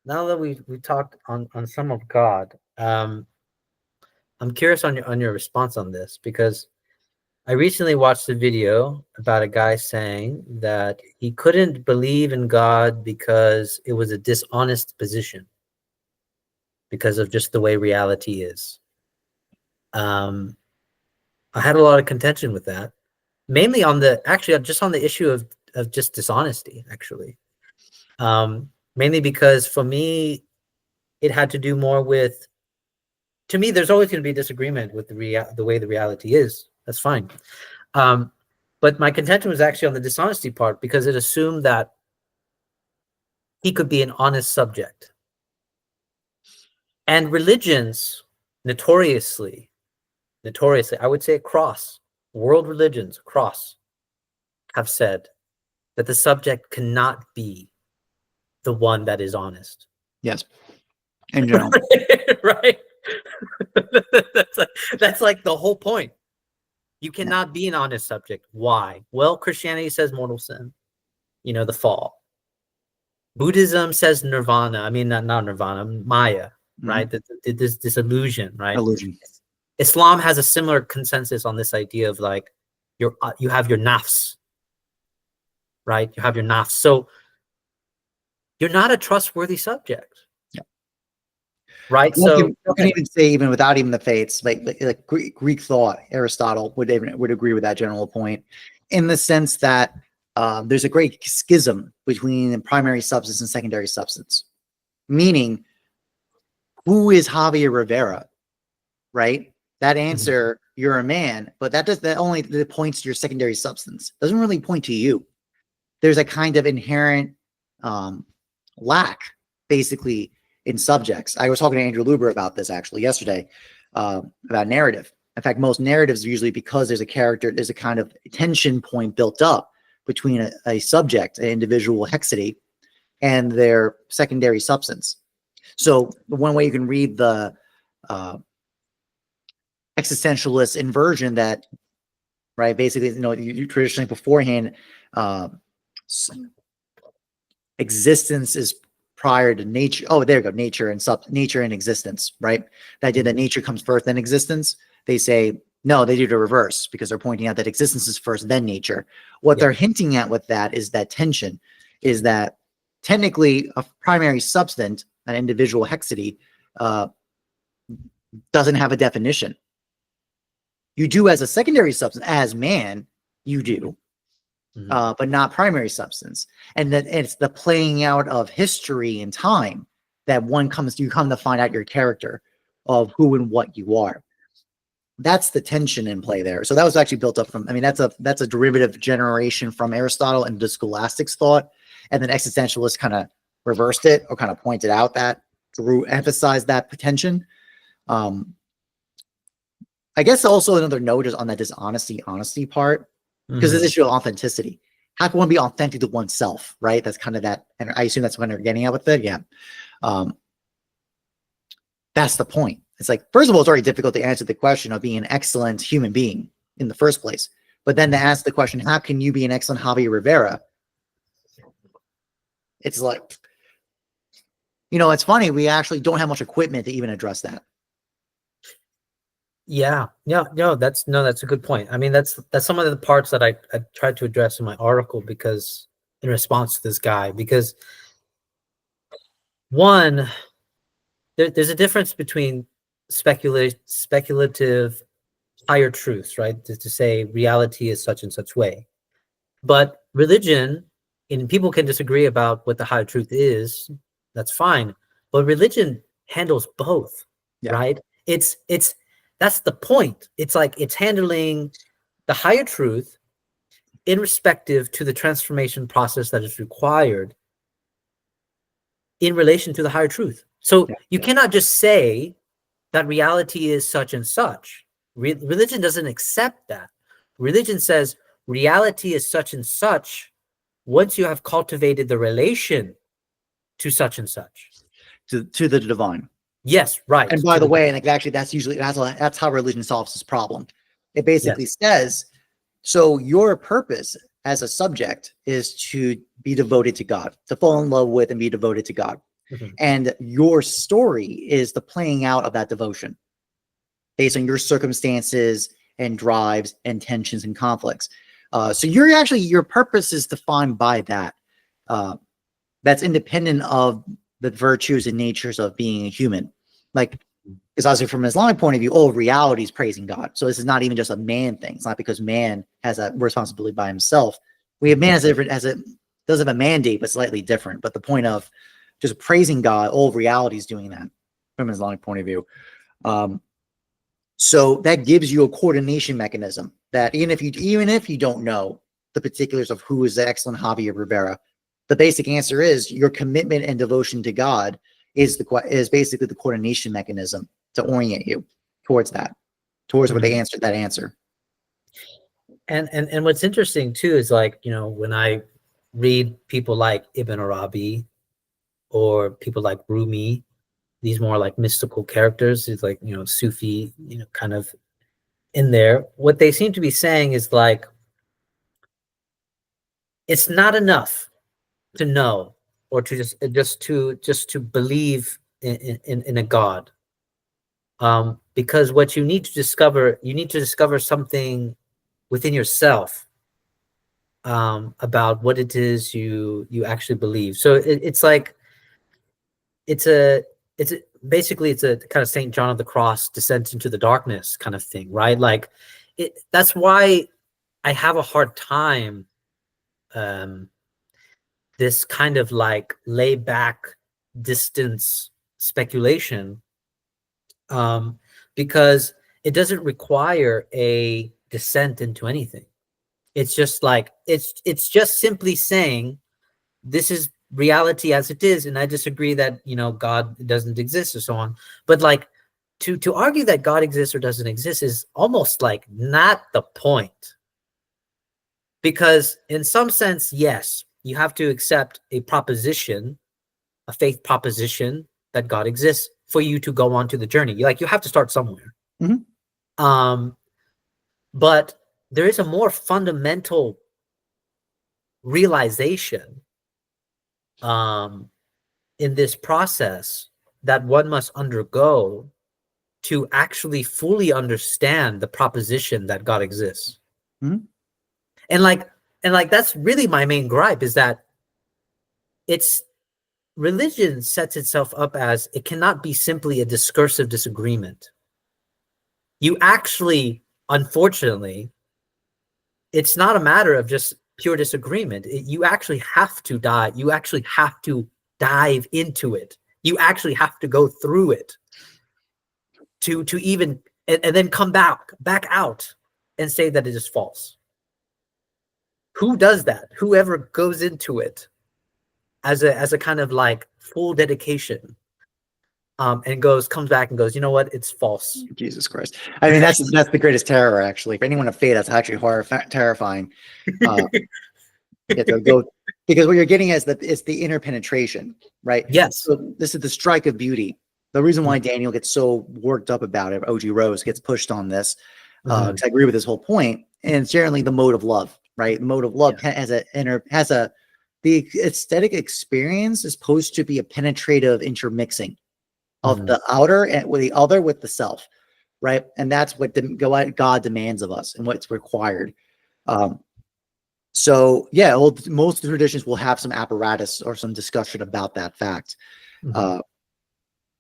now that we talked on some of God, I'm curious on your response on this, because I recently watched a video about a guy saying that he couldn't believe in God because it was a dishonest position, because of just the way reality is. I had a lot of contention with that, mainly just on the issue of just dishonesty, actually. Mainly because for me, it had to do more with, to me, there's always going to be disagreement with the way the reality is. That's fine. But my contention was actually on the dishonesty part, because it assumed that he could be an honest subject. And religions notoriously, I would say across world religions, have said that the subject cannot be the one that is honest. Yes. In general. Right? That's like the whole point. You cannot be an honest subject. Why? Well, Christianity says mortal sin, the fall. Buddhism says nirvana. I mean, not nirvana, Maya, right? This illusion, right? Illusion. Islam has a similar consensus on this idea of like you have your nafs, right? You have your nafs. So you're not a trustworthy subject. Right. So you can even say, even without even the faiths, like Greek thought, Aristotle would agree with that general point, in the sense that there's a great schism between primary substance and secondary substance. Meaning, who is Javier Rivera? Right? That answer, you're a man, but that only points to your secondary substance. Doesn't really point to you. There's a kind of inherent lack, basically, in subjects. I was talking to Andrew Luber about this actually yesterday, about narrative. In fact, most narratives are usually because there's a kind of tension point built up between a subject, an individual hexity, and their secondary substance. So one way you can read the existentialist inversion, that, right, basically, you traditionally beforehand, existence is prior to nature. Oh, there you go. Nature and existence, right? The idea that nature comes first, then existence. They say, no, they do the reverse, because they're pointing out that existence is first, then nature. What they're hinting at with that is that tension, is that technically a primary substance, an individual hexity, doesn't have a definition. You do as a secondary substance, as man, you do. But not primary substance. And that it's the playing out of history and time that you come to find out your character of who and what you are. That's the tension in play there. So that was actually built up from, that's a derivative generation from Aristotle and the scholastics thought. And then existentialists kind of reversed it, or kind of pointed out that, emphasized that tension. I guess also another note is on that honesty part, because this issue of authenticity. How can one be authentic to oneself, right? That's kind of that, and I assume that's what they're getting at with it. Yeah. That's the point. It's like, first of all, it's already difficult to answer the question of being an excellent human being in the first place. But then to ask the question, how can you be an excellent Javier Rivera? It's like, it's funny. We actually don't have much equipment to even address that. Yeah, no, that's a good point. I mean, that's some of the parts that I tried to address in my article, because in response to this guy, because one, there's a difference between speculative higher truths, right? To say reality is such and such way, but religion, and people can disagree about what the higher truth is. That's fine, but religion handles both, right? It's that's the point. It's like it's handling the higher truth in respective to the transformation process that is required in relation to the higher truth. So you cannot just say that reality is such and such. Religion doesn't accept that. Religion says reality is such and such once you have cultivated the relation to such and such. To the divine. Yes, right. And by the way, like actually, that's how religion solves this problem. It basically says, so your purpose as a subject is to be devoted to God, to fall in love with and be devoted to God. And your story is the playing out of that devotion based on your circumstances and drives and tensions and conflicts. So your purpose is defined by that. That's independent of the virtues and natures of being a human. Like, because obviously from an Islamic point of view, reality is praising God. So this is not even just a man thing. It's not because man has a responsibility by himself. We have man does have a mandate, but slightly different. But the point of just praising God, all reality is doing that from an Islamic point of view. So that gives you a coordination mechanism that even if you don't know the particulars of who is the excellent Javier Rivera, the basic answer is your commitment and devotion to God is basically the coordination mechanism to orient you towards where they answered that answer. And what's interesting too is, like, when I read people like Ibn Arabi or people like Rumi, these more like mystical characters, it's like, Sufi, kind of in there, what they seem to be saying is like, it's not enough to know or to just to believe in a God, because what you need to discover something within yourself, about what it is you actually believe. So it's like basically it's a kind of Saint John of the Cross descent into the darkness kind of thing, right? Like that's why I have a hard time this kind of like lay back distance speculation, because it doesn't require a descent into anything. It's just like it's just simply saying this is reality as it is, and I disagree that God doesn't exist or so on. But like to argue that God exists or doesn't exist is almost like not the point, because in some sense, yes, you have to accept a proposition, a faith proposition that God exists for you to go on to the journey. You have to start somewhere. But there is a more fundamental realization in this process that one must undergo to actually fully understand the proposition that God exists. And like that's really my main gripe, is that religion sets itself up as it cannot be simply a discursive disagreement. You actually, unfortunately, it's not a matter of just pure disagreement. You actually have to dive. You actually have to dive into it. You actually have to go through it to even and then come back out and say that it is false. Who does that? Whoever goes into it as a kind of like full dedication. and comes back and goes, you know what, it's false. Jesus Christ. I mean, that's the greatest terror, actually. For anyone of faith, that's actually terrifying. To go, because what you're getting is that it's the inner penetration, right? Yes. So this is the strike of beauty. The reason why Daniel gets so worked up about it, OG Rose gets pushed on this, because I agree with his whole point, and it's generally the mode of love, right? The mode of love the aesthetic experience is supposed to be a penetrative intermixing of the outer and with the other with the self, right? And that's what God demands of us and what's required. So yeah, most traditions will have some apparatus or some discussion about that fact. In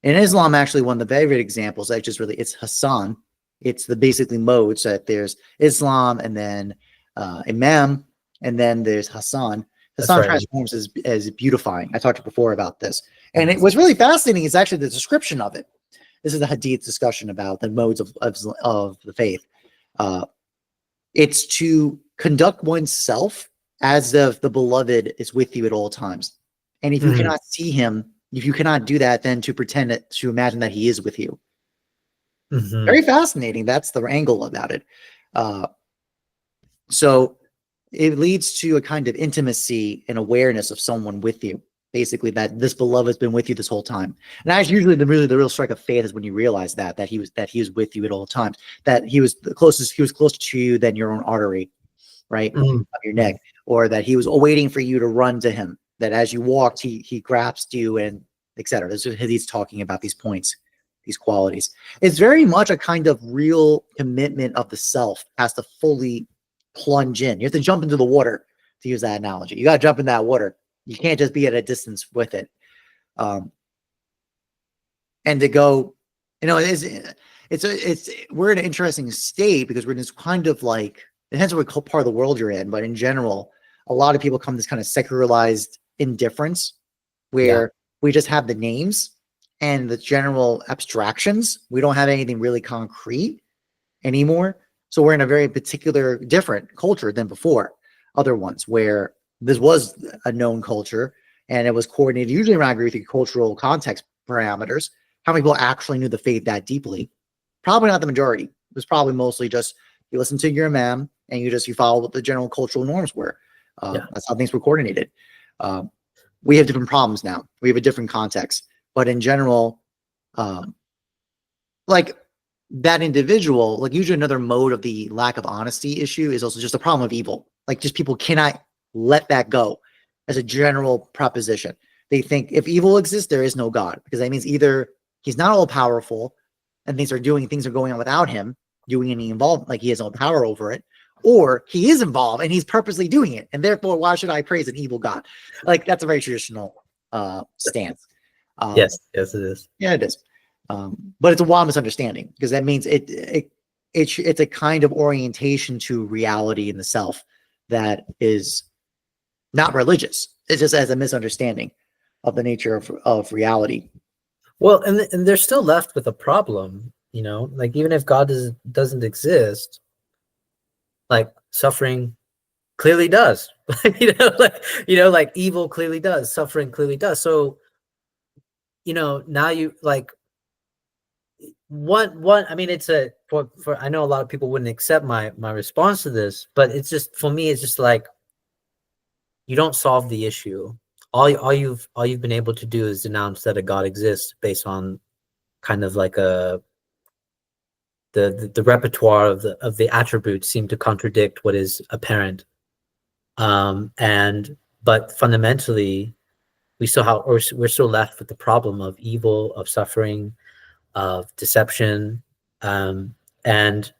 Islam, actually, one of the favorite examples, it's Hassan. It's the basically modes that there's Islam and then Imam, and then there's Hassan. Hassan transforms as beautifying. I talked before about this. And it was really fascinating is actually the description of it. This is the Hadith discussion about the modes of the faith. It's to conduct oneself as if the beloved is with you at all times. And if you cannot see him, if you cannot do that, then to to imagine that he is with you. Very fascinating. That's the angle about it. So it leads to a kind of intimacy and awareness of someone with you. Basically, that this beloved has been with you this whole time. And that's usually the real strike of faith is when you realize that he was with you at all times, that he was closer to you than your own artery, right? Of your neck, or that he was waiting for you to run to him, that as you walked, he grasped you, and etc. He's talking about these points, these qualities. It's very much a kind of real commitment of the self has to fully plunge in. You have to jump into the water, to use that analogy. You got to jump in that water. You can't just be at a distance with it. And to go, we're in an interesting state because we're in this kind of like, it depends on what part of the world you're in, but in general, a lot of people come to this kind of secularized indifference where we just have the names and the general abstractions. We don't have anything really concrete anymore. So we're in a very particular, different culture than before. Other ones where this was a known culture and it was coordinated, usually around, I agree with you, cultural context parameters. How many people actually knew the faith that deeply? Probably not the majority. It was probably mostly just you listen to your imam and you follow what the general cultural norms were. That's how things were coordinated. We have different problems now. We have a different context. But in general, like that individual, like usually another mode of the lack of honesty issue is also just a problem of evil. Like just people cannot let that go as a general proposition. They think if evil exists, there is no God, because that means either he's not all powerful and things are going on without him doing any involvement, like he has no power over it, or he is involved and he's purposely doing it. And therefore, why should I praise an evil God? Like that's a very traditional stance. Yes, it is. Yeah, it is. But it's a wild misunderstanding because that means it's a kind of orientation to reality in the self that is not religious. It's just as a misunderstanding of the nature of reality. Well, and they're still left with a problem, like even if God doesn't exist, like suffering clearly does, like evil clearly does, suffering clearly does. So, now you like one, I mean, it's for I know a lot of people wouldn't accept my response to this, but it's just, for me, it's just like, you don't solve the issue. All you've been able to do is denounce that a God exists based on kind of like the repertoire of the attributes seem to contradict what is apparent. But fundamentally, we're still left with the problem of evil, of suffering, of deception, and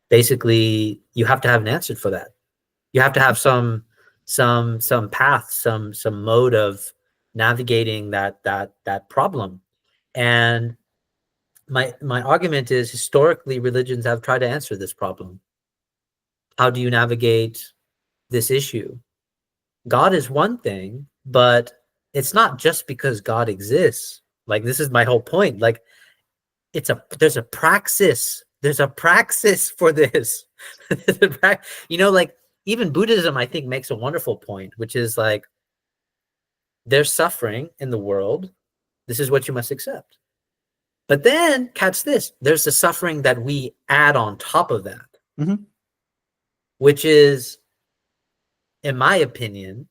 basically you have to have an answer for that. You have to have some path, some mode of navigating that problem. And my argument is, historically, religions have tried to answer this problem. How do you navigate this issue? God is one thing, but it's not just because God exists. Like, this is my whole point. Like, there's a praxis. There's a praxis for this. Like, even Buddhism, I think, makes a wonderful point, which is like, there's suffering in the world. This is what you must accept. But then catch this, there's the suffering that we add on top of that, Mhm. which is, in my opinion,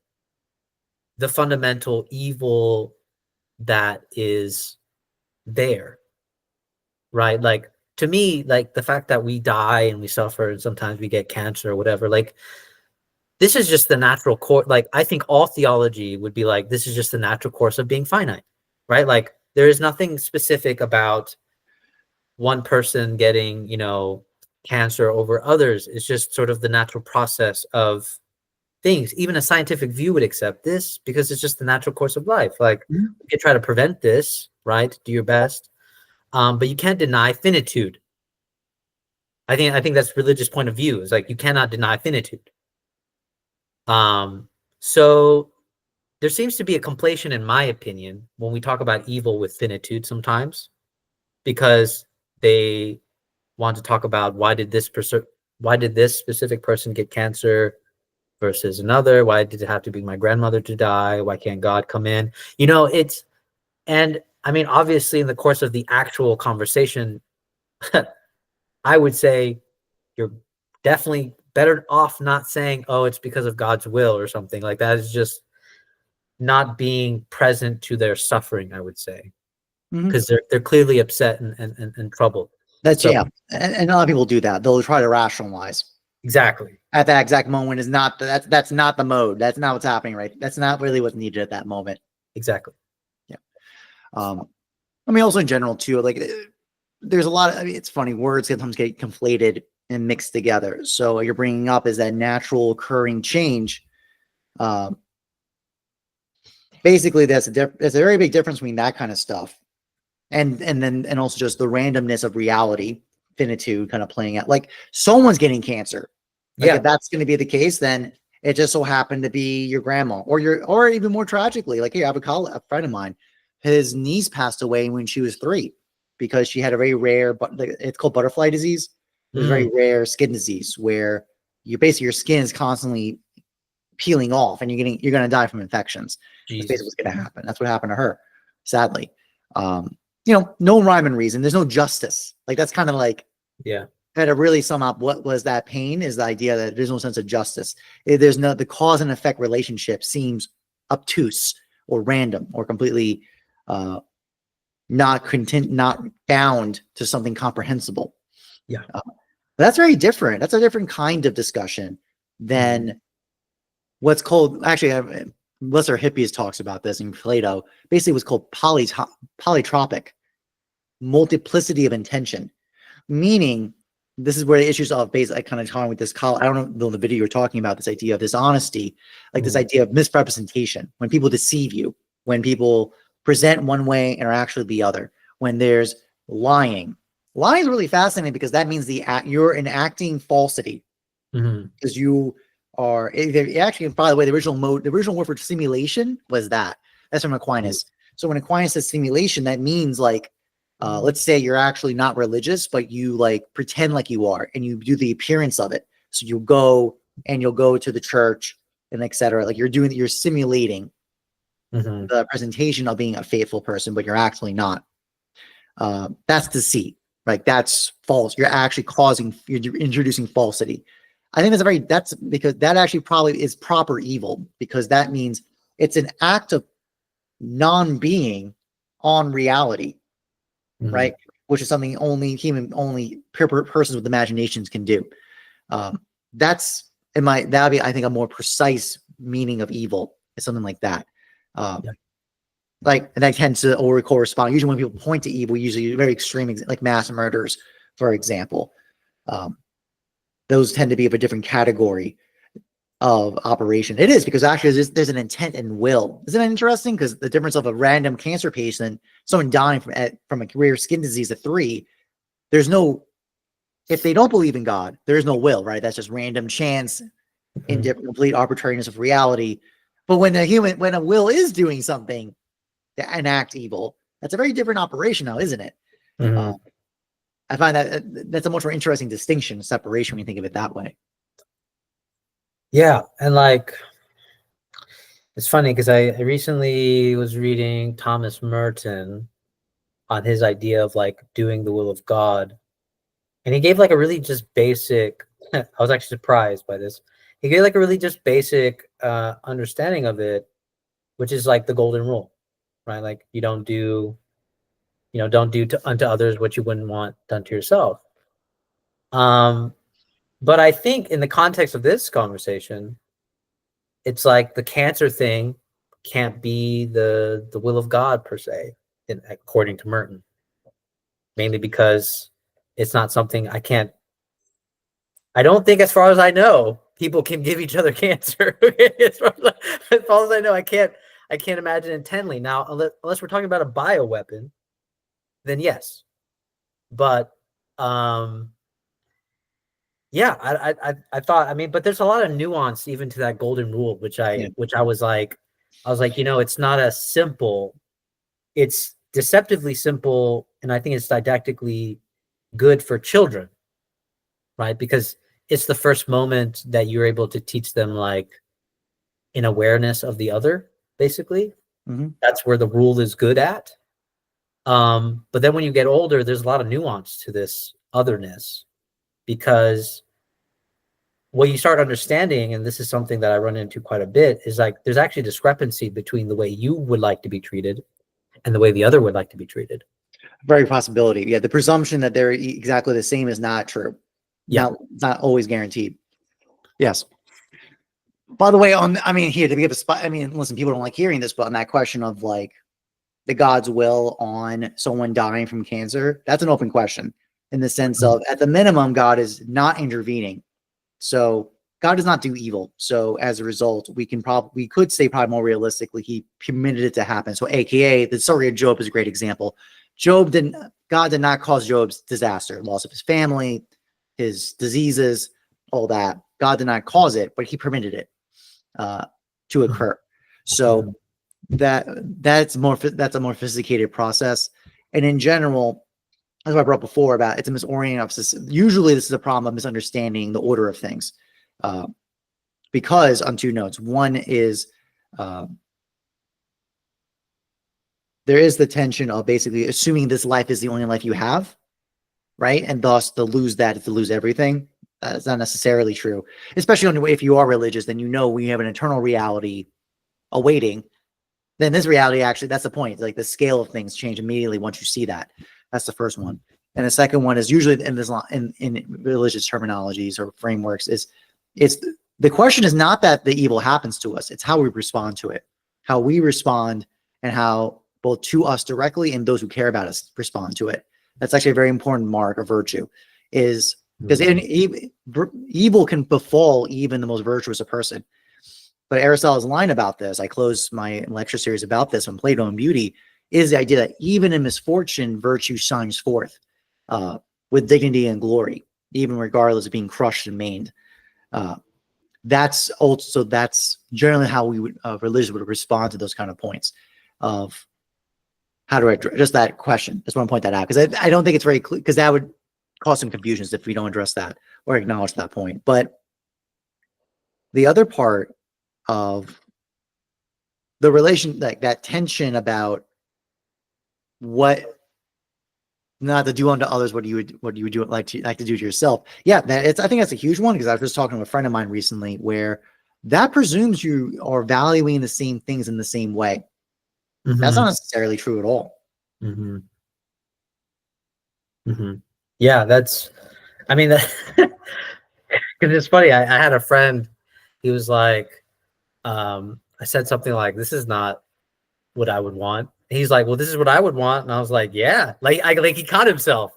the fundamental evil that is there, right? Like, to me, like the fact that we die and we suffer and sometimes we get cancer or whatever, like this is just the natural course. Like, I think all theology would be like, this is just the natural course of being finite, right? Like, there is nothing specific about one person getting, cancer over others. It's just sort of the natural process of things. Even a scientific view would accept this because it's just the natural course of life. Like, Mhm. you can try to prevent this, right? Do your best. But you can't deny finitude. I think that's religious point of view. It's like you cannot deny finitude. So there seems to be a conflation, in my opinion, when we talk about evil with finitude sometimes, because they want to talk about why did this specific person get cancer versus another? Why did it have to be my grandmother to die? Why can't God come in? And I mean, obviously, in the course of the actual conversation, I would say you're definitely better off not saying, oh, it's because of God's will or something like that. Is just not being present to their suffering, I would say, Mhm. because they're clearly upset and troubled. That's So yeah, and a lot of people do that. They'll try to rationalize exactly, at that exact moment. Is not that's not the mode. That's not what's happening, right? That's not really what's needed at that moment. exactly. Yeah. I mean, also in general too, like there's a lot of. I mean, it's funny, words sometimes get conflated and mixed together. So what you're bringing up is that natural occurring change. Um, Basically, there's a very big difference between that kind of stuff and also just the randomness of reality, finitude kind of playing out. Like someone's getting cancer. Like if Yeah. that's going to be the case, then it just so happened to be your grandma or even more tragically, like, hey, I have a friend of mine, his niece passed away when she was 3 because she had a very rare, but it's called butterfly disease. It was a very Mm, rare skin disease where your skin is constantly peeling off and you're going to die from infections. That's basically Jesus. what's going to happen. That's what happened to her, sadly. No rhyme and reason. There's no justice. Like that's kind of like Yeah. kind of really sum up what was that pain is the idea that there's no sense of justice. There's no the cause and effect relationship seems obtuse or random or completely not bound to something comprehensible. Yeah. That's very different. That's a different kind of discussion Mhm. than what's called actually. Lesser Hippies talks about this in Plato. Basically, what's called polytropic multiplicity of intention, meaning this is where the issues of base I kind of talking with this I don't know the video you're talking about, this idea of dishonesty, like this Mhm. idea of misrepresentation, when people deceive you, when people present one way and are actually the other, when there's lying. Lying is really fascinating because that means you're enacting falsity Mhm. because you are actually, by the way, the original word for simulation was that. That's from Aquinas. So when Aquinas says simulation, that means like, let's say you're actually not religious, but you like pretend like you are, and you do the appearance of it. So you'll go to the church and etc. Like you're simulating Mhm. the presentation of being a faithful person, but you're actually not. That's deceit. Like that's false. You're introducing falsity. I think that's because that actually probably is proper evil because that means it's an act of non-being on reality, Mhm. right? Which is something only persons with imaginations can do. That's that'd be, I think, a more precise meaning of evil is something like that. Um, Yeah. and that tends to over correspond. Usually, when people point to evil, usually very extreme, like mass murders, for example. Um, those tend to be of a different category of operation. It is because actually there's an intent and will. Isn't that interesting? Because the difference of a random cancer patient, someone dying from a rare skin disease at 3, there's no. If they don't believe in God, there is no will, right? That's just random chance, Mhm. complete arbitrariness of reality. But when a will is doing something to enact evil, that's a very different operation now, isn't it? Uh, Mhm. I find that's a much more interesting distinction, separation when you think of it that way. Yeah, and like it's funny because I recently was reading Thomas Merton, on his idea of like doing the will of God. And he gave like a really just basic, I was actually surprised by this. He gave like a really just basic understanding of it, which is like the golden rule, right? Like you don't do unto others what you wouldn't want done to yourself. But I think in the context of this conversation, it's like the cancer thing can't be the will of God per se, according to Merton, mainly because it's not something I don't think, as far as I know, people can give each other cancer. as far as I know, I can't imagine intently. Now, unless we're talking about a bioweapon, then yes. But yeah, I thought, I mean, but there's a lot of nuance even to that golden rule, which I was like, it's not as simple. It's deceptively simple, and I think it's didactically good for children, right? Because it's the first moment that you're able to teach them like an awareness of the other, basically. Mm-hmm. That's where the rule is good at. But then when you get older, there's a lot of nuance to this otherness, because what you start understanding, and this is something that I run into quite a bit, is like there's actually a discrepancy between the way you would like to be treated and the way the other would like to be treated. Very possibility. Yeah, the presumption that they're exactly the same is not true. Yeah. Not always guaranteed. Yes. By the way, here to give a spot, listen, people don't like hearing this, but on that question of like the God's will on someone dying from cancer, that's an open question in the sense of, at the minimum, God is not intervening. So God does not do evil. So as a result, we could say probably more realistically, he permitted it to happen. So AKA the story of Job is a great example. God did not cause Job's disaster, loss of his family, his diseases, all that. God did not cause it, but he permitted it to occur. So that's a more sophisticated process. And in general, as I brought before about, it's a misorienting of system. Usually this is a problem of misunderstanding the order of things. Because on two notes, one is there is the tension of basically assuming this life is the only life you have, right? And thus to lose that is to lose everything. That's not necessarily true, especially if you are religious, then we have an eternal reality awaiting. Then this reality, actually, that's the point. Like the scale of things change immediately once you see that. That's the first one. And the second one is usually in religious terminologies or frameworks the question is not that the evil happens to us. It's how we respond to it, how we respond, and how both to us directly and those who care about us respond to it. That's actually a very important mark of virtue, is because evil can befall even the most virtuous a person. But Aristotle's line about this, I closed my lecture series about this on Plato and Beauty, is the idea that even in misfortune, virtue shines forth with dignity and glory, even regardless of being crushed and maimed. That's generally how we would religion would respond to those kind of points of how to address that question. Just want to point that out because I don't think it's very clear, because that would cause some confusions if we don't address that or acknowledge that point. But the other part of the relation, like that tension about what not to do unto others, what you would do like to do to yourself. Yeah, I think that's a huge one, because I was just talking to a friend of mine recently where that presumes you are valuing the same things in the same way. Mm-hmm. That's not necessarily true at all. Mm-hmm. Mm-hmm. Yeah, because it's funny. I had a friend. He was like, I said something like, "This is not what I would want." And he's like, "Well, this is what I would want." And I was like, "Yeah." Like he caught himself.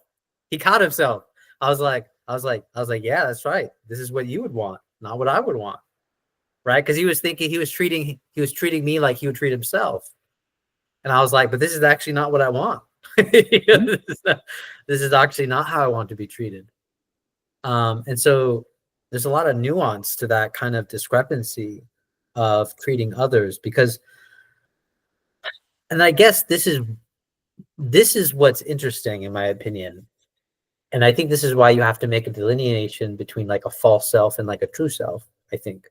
I was like, "Yeah, that's right. This is what you would want, not what I would want." Right? Because he was thinking he was treating me like he would treat himself. And I was like, "But this is actually not what I want." This is actually not how I want to be treated. And so there's a lot of nuance to that kind of discrepancy of treating others, because, and I guess this is what's interesting, in my opinion. And I think this is why you have to make a delineation between like a false self and like a true self, I think.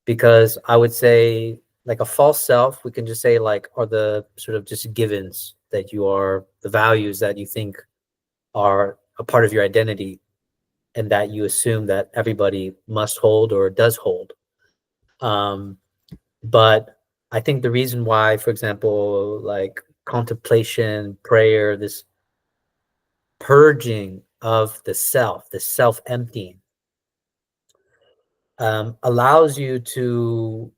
Because I would say like a false self, we can just say like are the sort of just givens that you are, the values that you think are a part of your identity and that you assume that everybody must hold or does hold. But I think the reason why, for example, like contemplation, prayer, this purging of the self emptying, allows you to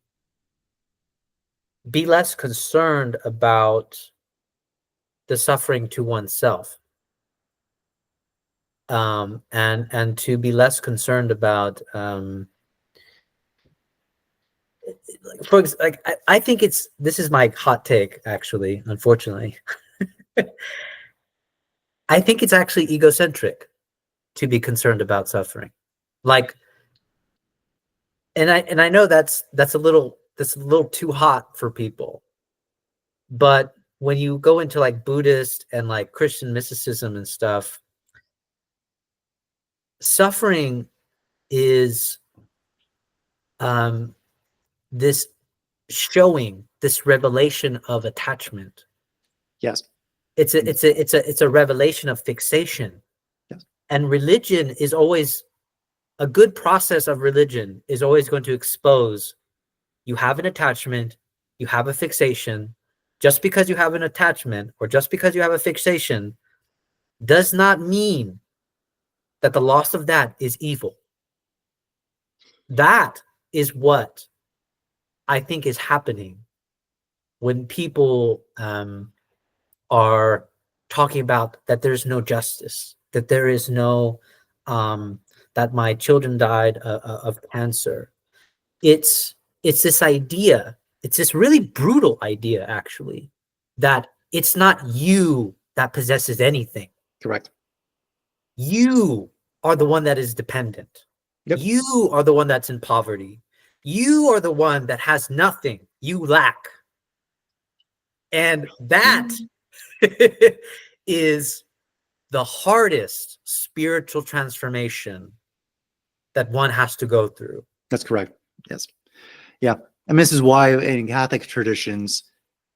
be less concerned about the suffering to oneself, and to be less concerned about like I think this is my hot take, actually, unfortunately. I think it's actually egocentric to be concerned about suffering. Like, and I know that's a little too hot for people. But when you go into like Buddhist and like Christian mysticism and stuff, suffering is this showing, this revelation of attachment. Yes. It's a revelation of fixation. Yes. And religion is always, a good process of religion is always going to expose you have an attachment, you have a fixation. Just because you have an attachment or just because you have a fixation does not mean that the loss of that is evil. That is what I think is happening when people are talking about that there's no justice, that there is no, that my children died of cancer. It's this idea, it's this really brutal idea, actually, that it's not you that possesses anything. Correct. You are the one that is dependent. Yep. You are the one that's in poverty. You are the one that has nothing. You lack. And that is the hardest spiritual transformation that one has to go through. That's correct. Yes. Yeah. And this is why in Catholic traditions,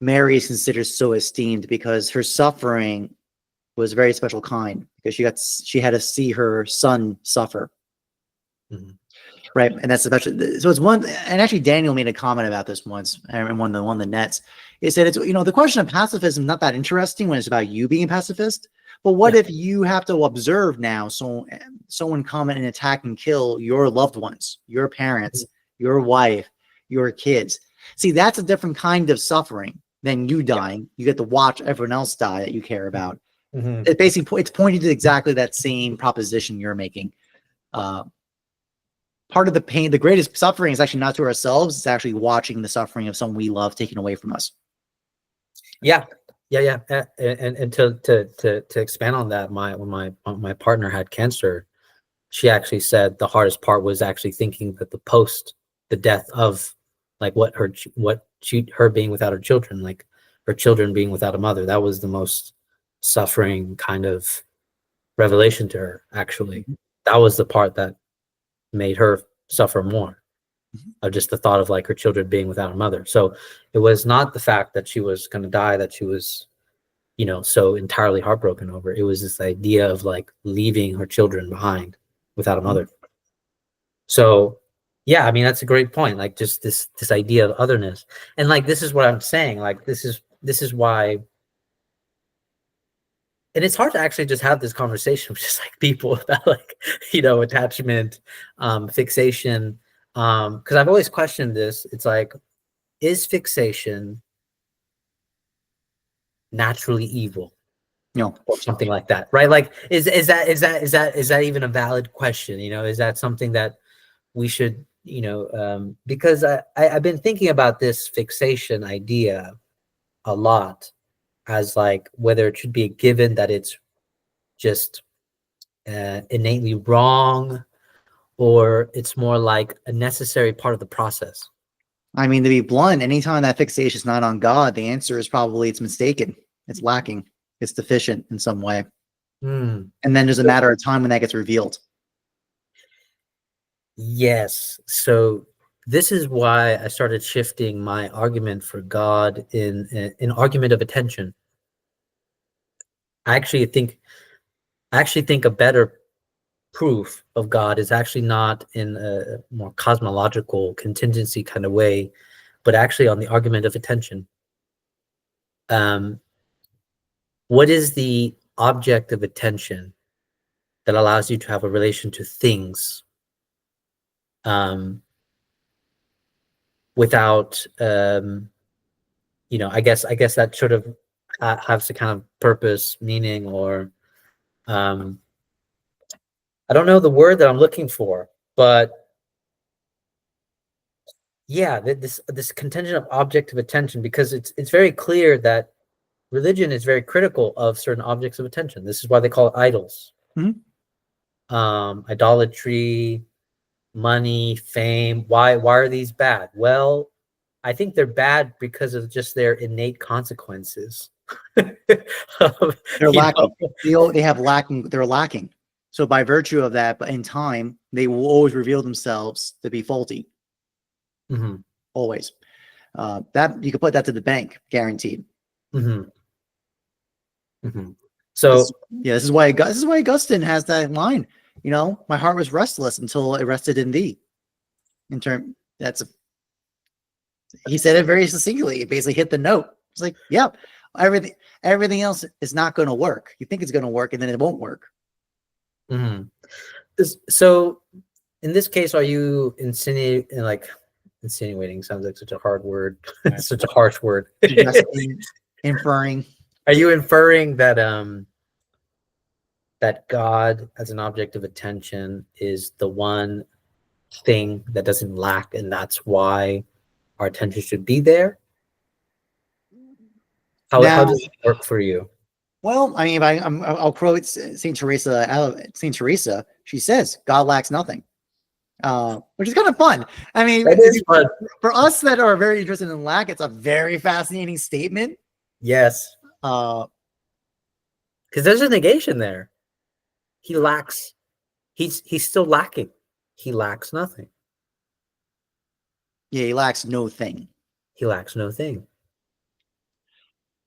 Mary is considered so esteemed, because her suffering was a very special kind, because she had to see her son suffer. Mm-hmm. Right. And that's especially, so it's one, and actually Daniel made a comment about this once, and one of the nets. He said, it's, the question of pacifism is not that interesting when it's about you being a pacifist. But what if you have to observe now someone come and attack and kill your loved ones, your parents, your wife, your kids? See, that's a different kind of suffering than you dying. You get to watch everyone else die that you care about. Mm-hmm. It basically, it's pointing to exactly that same proposition you're making. Part of the pain, the greatest suffering is actually not to ourselves. It's actually watching the suffering of someone we love taken away from us. Yeah. And to expand on that, when my partner had cancer, she actually said the hardest part was actually thinking that the death of, like, her being without her children, like her children being without a mother, that was the most suffering kind of revelation to her. Actually, that was the part that made her suffer more, of just the thought of like her children being without a mother. So it was not the fact that she was going to die that she was, so entirely heartbroken over. It was this idea of like leaving her children behind without a mother. So yeah, I mean, that's a great point. Like, just this idea of otherness. And like, this is what I'm saying. Like, this is why. And it's hard to actually just have this conversation with just like people about like, attachment, fixation. Because I've always questioned this. It's like, is fixation naturally evil? No. Or something like that, right? Like, is that even a valid question? Is that something that we should, because I've been thinking about this fixation idea a lot, as like whether it should be a given that it's just innately wrong, or it's more like a necessary part of the process. I mean, to be blunt, anytime that fixation is not on God, the answer is probably it's mistaken, it's lacking, it's deficient in some way. And then there's a matter of time when that gets revealed. Yes. So this is why I started shifting my argument for God in an argument of attention. I actually think a better proof of God is actually not in a more cosmological contingency kind of way, but actually on the argument of attention. What is the object of attention that allows you to have a relation to things without, I guess that sort of has a kind of purpose, meaning, or I don't know the word that I'm looking for, but yeah, this contingent of object of attention, because it's very clear that religion is very critical of certain objects of attention. This is why they call it idols. Idolatry, money, fame. Why are these bad? Well, I think they're bad because of just their innate consequences. They're lacking. They're lacking. So by virtue of that, but in time, they will always reveal themselves to be faulty. Mm-hmm. Always. That you can put that to the bank, guaranteed. Mm-hmm. Mm-hmm. So this is why Augustine has that line. My heart was restless until it rested in thee. He said it very succinctly. It basically hit the note. It's like, yeah, everything else is not going to work. You think it's going to work, and then it won't work. Mm-hmm. So, in this case, are you insinuating sounds like such a hard word, such a harsh word. Inferring. Are you inferring that that God as an object of attention is the one thing that doesn't lack, and that's why our attention should be there? How does it work for you? Well, I mean, I'll quote Saint Teresa. Saint Teresa, she says, "God lacks nothing," which is kind of fun. I mean, it is fun. For us that are very interested in lack. It's a very fascinating statement. Yes, because there's a negation there. He lacks. He's still lacking. He lacks nothing. Yeah, he lacks no thing. He lacks no thing.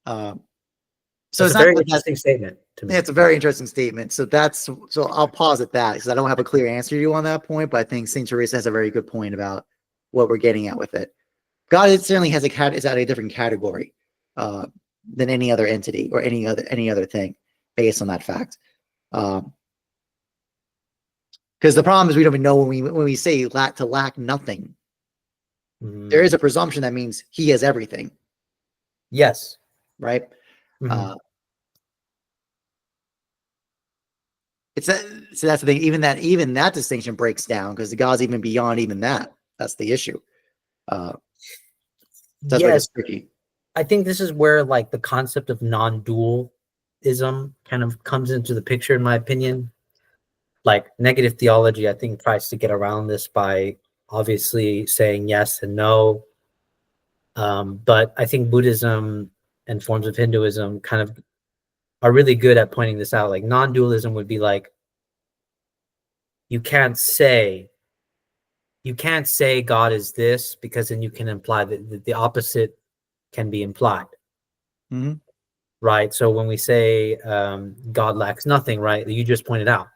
So it's a very interesting statement to me. Yeah, it's a very interesting statement. So I'll pause at that because I don't have a clear answer to you on that point, but I think Saint Teresa has a very good point about what we're getting at with it. God certainly is at a different category than any other entity or any other thing based on that fact. Because the problem is we don't even know when we say lack nothing. Mm-hmm. There is a presumption that means he has everything. Yes. Right. Mm-hmm. So that's the thing. Even that distinction breaks down because the God's even beyond even that. That's the issue. That's why it's tricky. I think this is where like the concept of non-dualism kind of comes into the picture, in my opinion. Like negative theology, I think, tries to get around this by obviously saying yes and no. But I think Buddhism and forms of Hinduism kind of are really good at pointing this out. Like non-dualism would be like, you can't say God is this, because then you can imply that the opposite can be implied. Mm-hmm. Right? So when we say God lacks nothing, right, you just pointed out,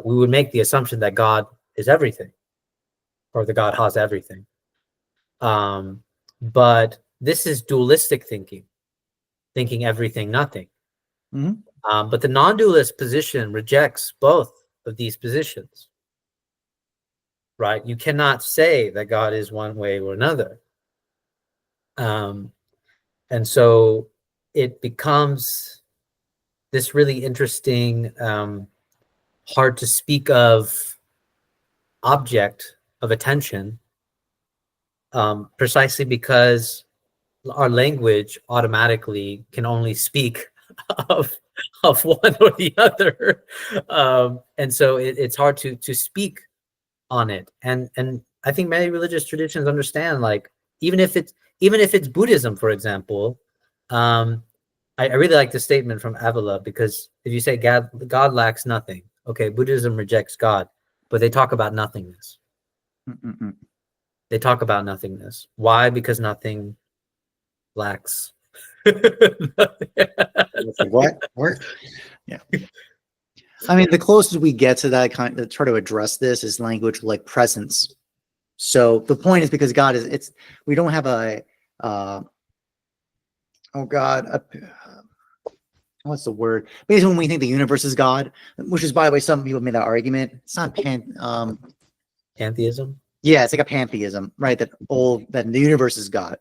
we would make the assumption that God is everything, or that God has everything. But this is dualistic thinking everything, nothing. Mm-hmm. But the non-dualist position rejects both of these positions. Right? You cannot say that God is one way or another. And so it becomes this really interesting, hard to speak of object of attention, precisely because our language automatically can only speak of one or the other. And so it's hard to speak on it. And I think many religious traditions understand, like, even if it's Buddhism, for example, I really like the statement from Avila, because if you say God lacks nothing, okay, Buddhism rejects God, but they talk about nothingness. Mm-mm. They talk about nothingness. Why? Because nothing lacks. What? Yeah. I mean, the closest we get to that kind of try to address this is language like presence. So the point is, because God is, we don't have a, what's the word? Basically, when we think the universe is God, which is, by the way, some people made that argument. It's not Pantheism. Yeah, it's like a pantheism, right? That the universe is God.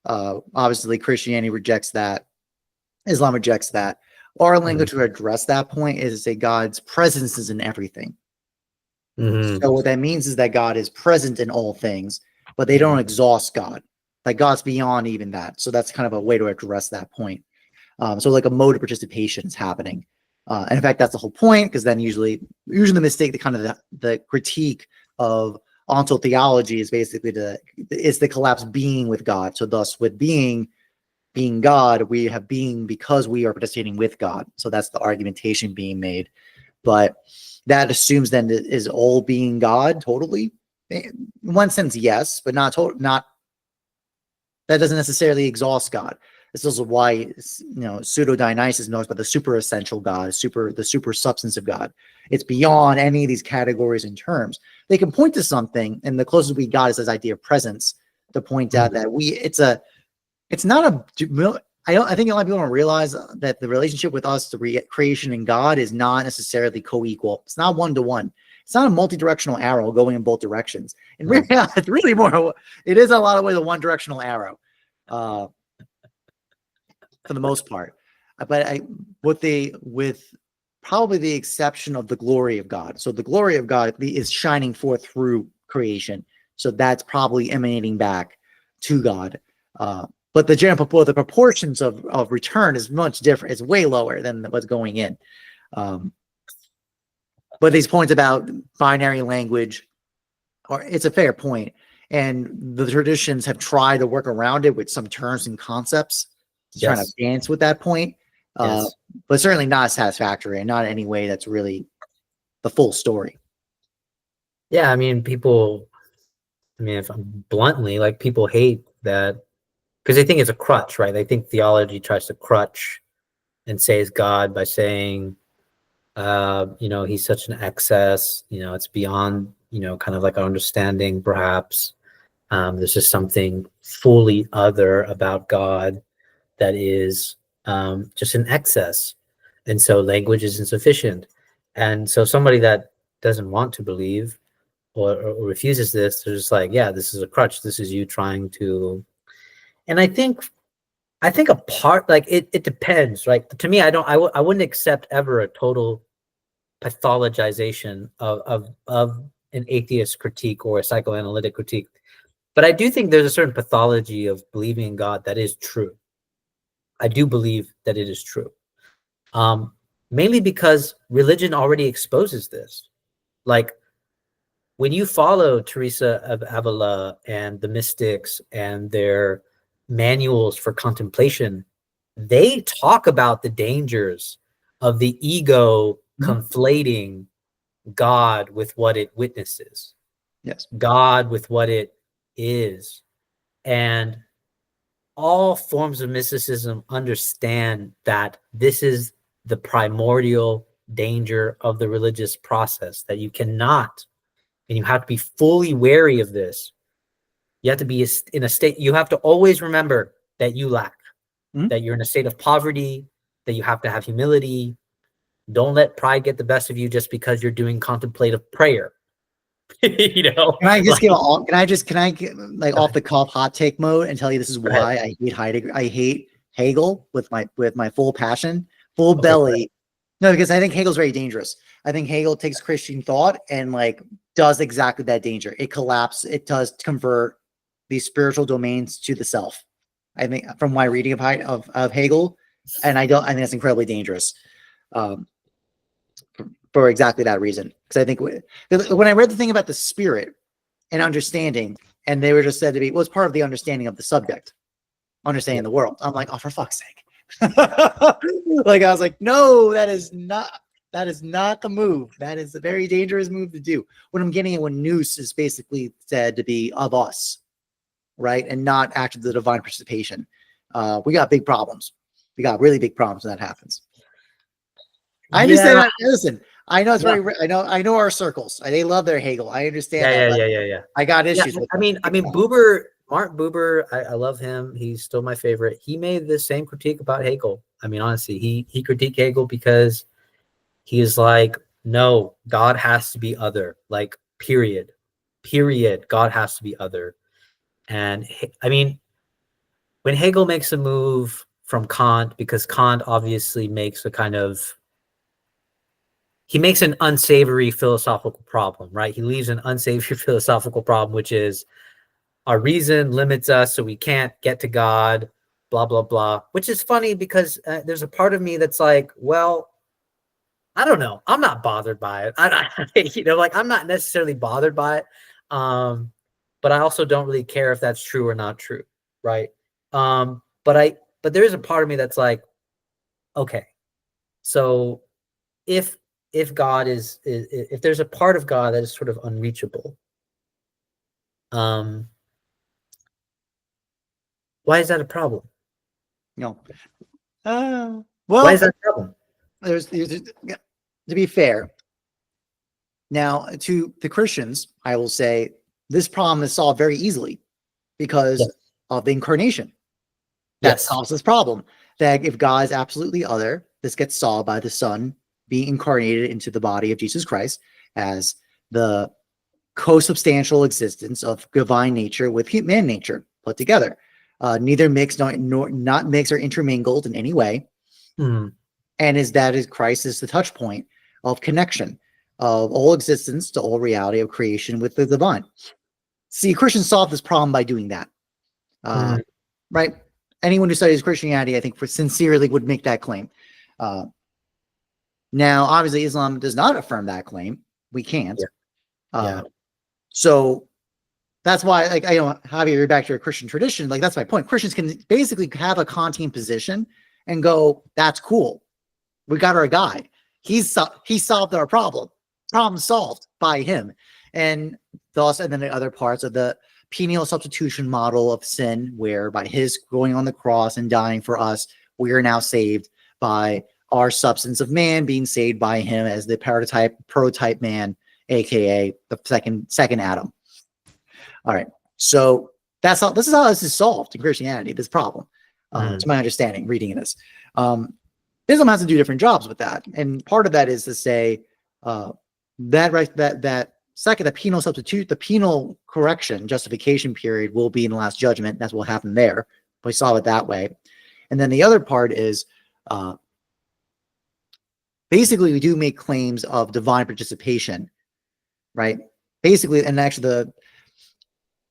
Obviously, Christianity rejects that. Islam rejects that. Our language to address that point is to say God's presence is in everything. So what that means is that God is present in all things, but they don't exhaust God. Like God's beyond even that. So that's kind of a way to address that point. So like a mode of participation is happening. And in fact, that's the whole point, because then usually the mistake, the critique of ontotheology is basically the collapse being with God. So thus with being God, we have being because we are participating with God. So that's the argumentation being made. But that assumes then that is all being God totally? In one sense, yes, but not that doesn't necessarily exhaust God. This is why pseudo-Dionysus knows about the super essential God, the super substance of God. It's beyond any of these categories and terms. They can point to something, and the closest we got is this idea of presence to point out that I think a lot of people don't realize that the relationship with us, the creation and God, is not necessarily co-equal. It's not one-to-one. It's not a multi-directional arrow going in both directions. And really, it's really more. It is a lot of ways a one-directional arrow, for the most part. But with probably the exception of the glory of God. So the glory of God is shining forth through creation. So that's probably emanating back to God. But the proportions of return is much different. It's way lower than what's going in. But these points about binary language, it's a fair point. And the traditions have tried to work around it with some terms and concepts to try to dance with that point. But certainly not satisfactory, and not in any way that's really the full story. Yeah, I mean, if I'm bluntly, like, people hate that because they think it's a crutch, right? They think theology tries to crutch and saves God by saying, he's such an excess, it's beyond, kind of like our understanding, perhaps. There's just something fully other about God that is just an excess. And so language is insufficient. And so somebody that doesn't want to believe or refuses this, they're just like, yeah, this is a crutch. This is you trying to. And I think a part, like, it depends, right? To me, I wouldn't accept ever a total pathologization of an atheist critique or a psychoanalytic critique. But I do think there's a certain pathology of believing in God that is true. I do believe that it is true. Mainly because religion already exposes this. Like, when you follow Teresa of Avila and the mystics and their manuals for contemplation, they talk about the dangers of the ego conflating God with what it witnesses. Yes. God with what it is. And all forms of mysticism understand that this is the primordial danger of the religious process, that you cannot, and you have to be fully wary of this. You have to be in a state, you have to always remember that you lack, that you're in a state of poverty, that you have to have humility. Don't let pride get the best of you just because you're doing contemplative prayer. Can I get like off the cuff hot take mode and tell you this is why I hate Heidegger. I hate Hegel with my full passion, full belly. No, because I think Hegel's very dangerous. I think Hegel takes Christian thought and like does exactly that danger. It does convert these spiritual domains to the self. I think from my reading of Hegel, and I think that's incredibly dangerous. For exactly that reason. Because I think when I read the thing about the spirit and understanding, and they were just said to be, well, it's part of the understanding of the subject, understanding the world. I'm like, oh, for fuck's sake. Like, I was like, no, that is not. That is not the move. That is a very dangerous move to do. What I'm getting at when nous is basically said to be of us, right? And not actually the divine participation. We got big problems. We got really big problems when that happens. I understand that. Listen, I know it's very. I know our circles. They love their Hegel. I understand that. Yeah. I got issues with. I mean, Buber, Mark Buber. I love him. He's still my favorite. He made the same critique about Hegel. I mean, honestly, he critiqued Hegel because he is like, no, God has to be other. Like, period. God has to be other. And I mean, when Hegel makes a move from Kant, because Kant obviously makes a kind of, he makes an unsavory philosophical problem, right? He leaves an unsavory philosophical problem, which is our reason limits us, so we can't get to God, blah, blah, blah, which is funny because there's a part of me that's like, well, I don't know. I'm not bothered by it. Like I'm not necessarily bothered by it. But I also don't really care if that's true or not true, right? But there is a part of me that's like, okay, so if God is if there's a part of God that is sort of unreachable, why is that a problem? No. Well, why is that a problem? There's to be fair. Now, to the Christians, I will say this problem is solved very easily because of the incarnation. That solves this problem. That if God is absolutely other, this gets solved by the Son being incarnated into the body of Jesus Christ as the co-substantial existence of divine nature with human nature put together. Neither mixed, not mixed or intermingled in any way. Mm. And Christ is the touch point of connection of all existence to all reality of creation with the divine. See, Christians solve this problem by doing that. Right? Anyone who studies Christianity, I think, sincerely would make that claim. Now, obviously, Islam does not affirm that claim. We can't. So that's why, like, Javier, you're back to your Christian tradition. Like, that's my point. Christians can basically have a Kantian position and go, "That's cool. We got our guy. He solved our problem. Problem solved by him." And then the other parts of the penal substitution model of sin, where by his going on the cross and dying for us, we are now saved by our substance of man being saved by him as the prototype man, aka the second Adam. All right, so this is how this is solved in Christianity. This problem, to my understanding, reading this, Islam has to do different jobs with that, and part of that is to say that second, the penal substitute, the penal correction justification period will be in the last judgment. That's what happened there. We saw it that way, and then the other part is basically we do make claims of divine participation, right? Basically, and actually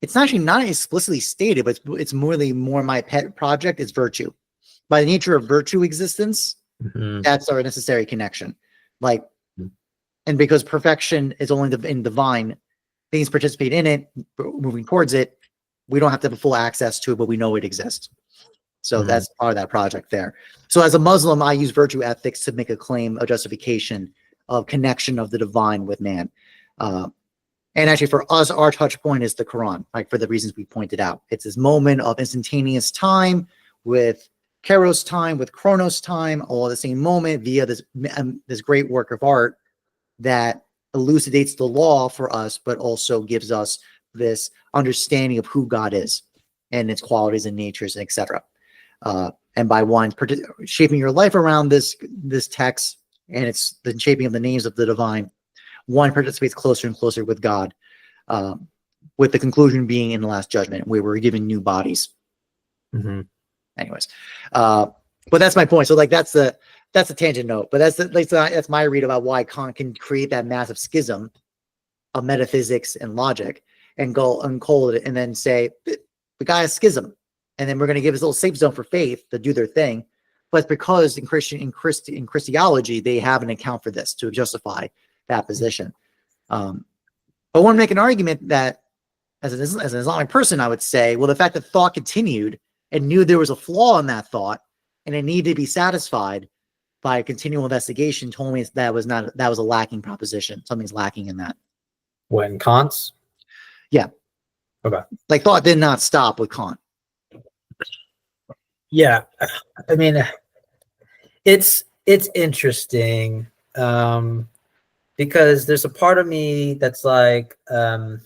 it's actually not explicitly stated, but it's more my pet project is virtue. By the nature of virtue existence, that's our necessary connection. Like, and because perfection is only in divine, things participate in it, moving towards it, we don't have to have full access to it, but we know it exists. So that's part of that project there. So as a Muslim, I use virtue ethics to make a claim of justification of connection of the divine with man. And actually for us, our touch point is the Quran, like for the reasons we pointed out. It's this moment of instantaneous time with Kairos time, with Chronos time, all at the same moment via this great work of art that elucidates the law for us, but also gives us this understanding of who God is and its qualities and natures, etc. And by shaping your life around this text, and it's the shaping of the names of the divine, one participates closer and closer with God, with the conclusion being in the last judgment, where we're given new bodies. Anyways, but that's my point. So like that's a tangent note, but that's my read about why Kant can create that massive schism of metaphysics and logic and go uncold it and then say the guy has schism, and then we're going to give this little safe zone for faith to do their thing. But because in Christology they have an account for this to justify that position. But I want to make an argument that as an Islamic person, I would say, well, the fact that thought continued and knew there was a flaw in that thought and it needed to be satisfied by continual investigation, told me that was a lacking proposition. Something's lacking in that. When Kant's? Yeah. Okay. Like thought did not stop with Kant. Yeah. I mean, it's interesting because there's a part of me that's like, for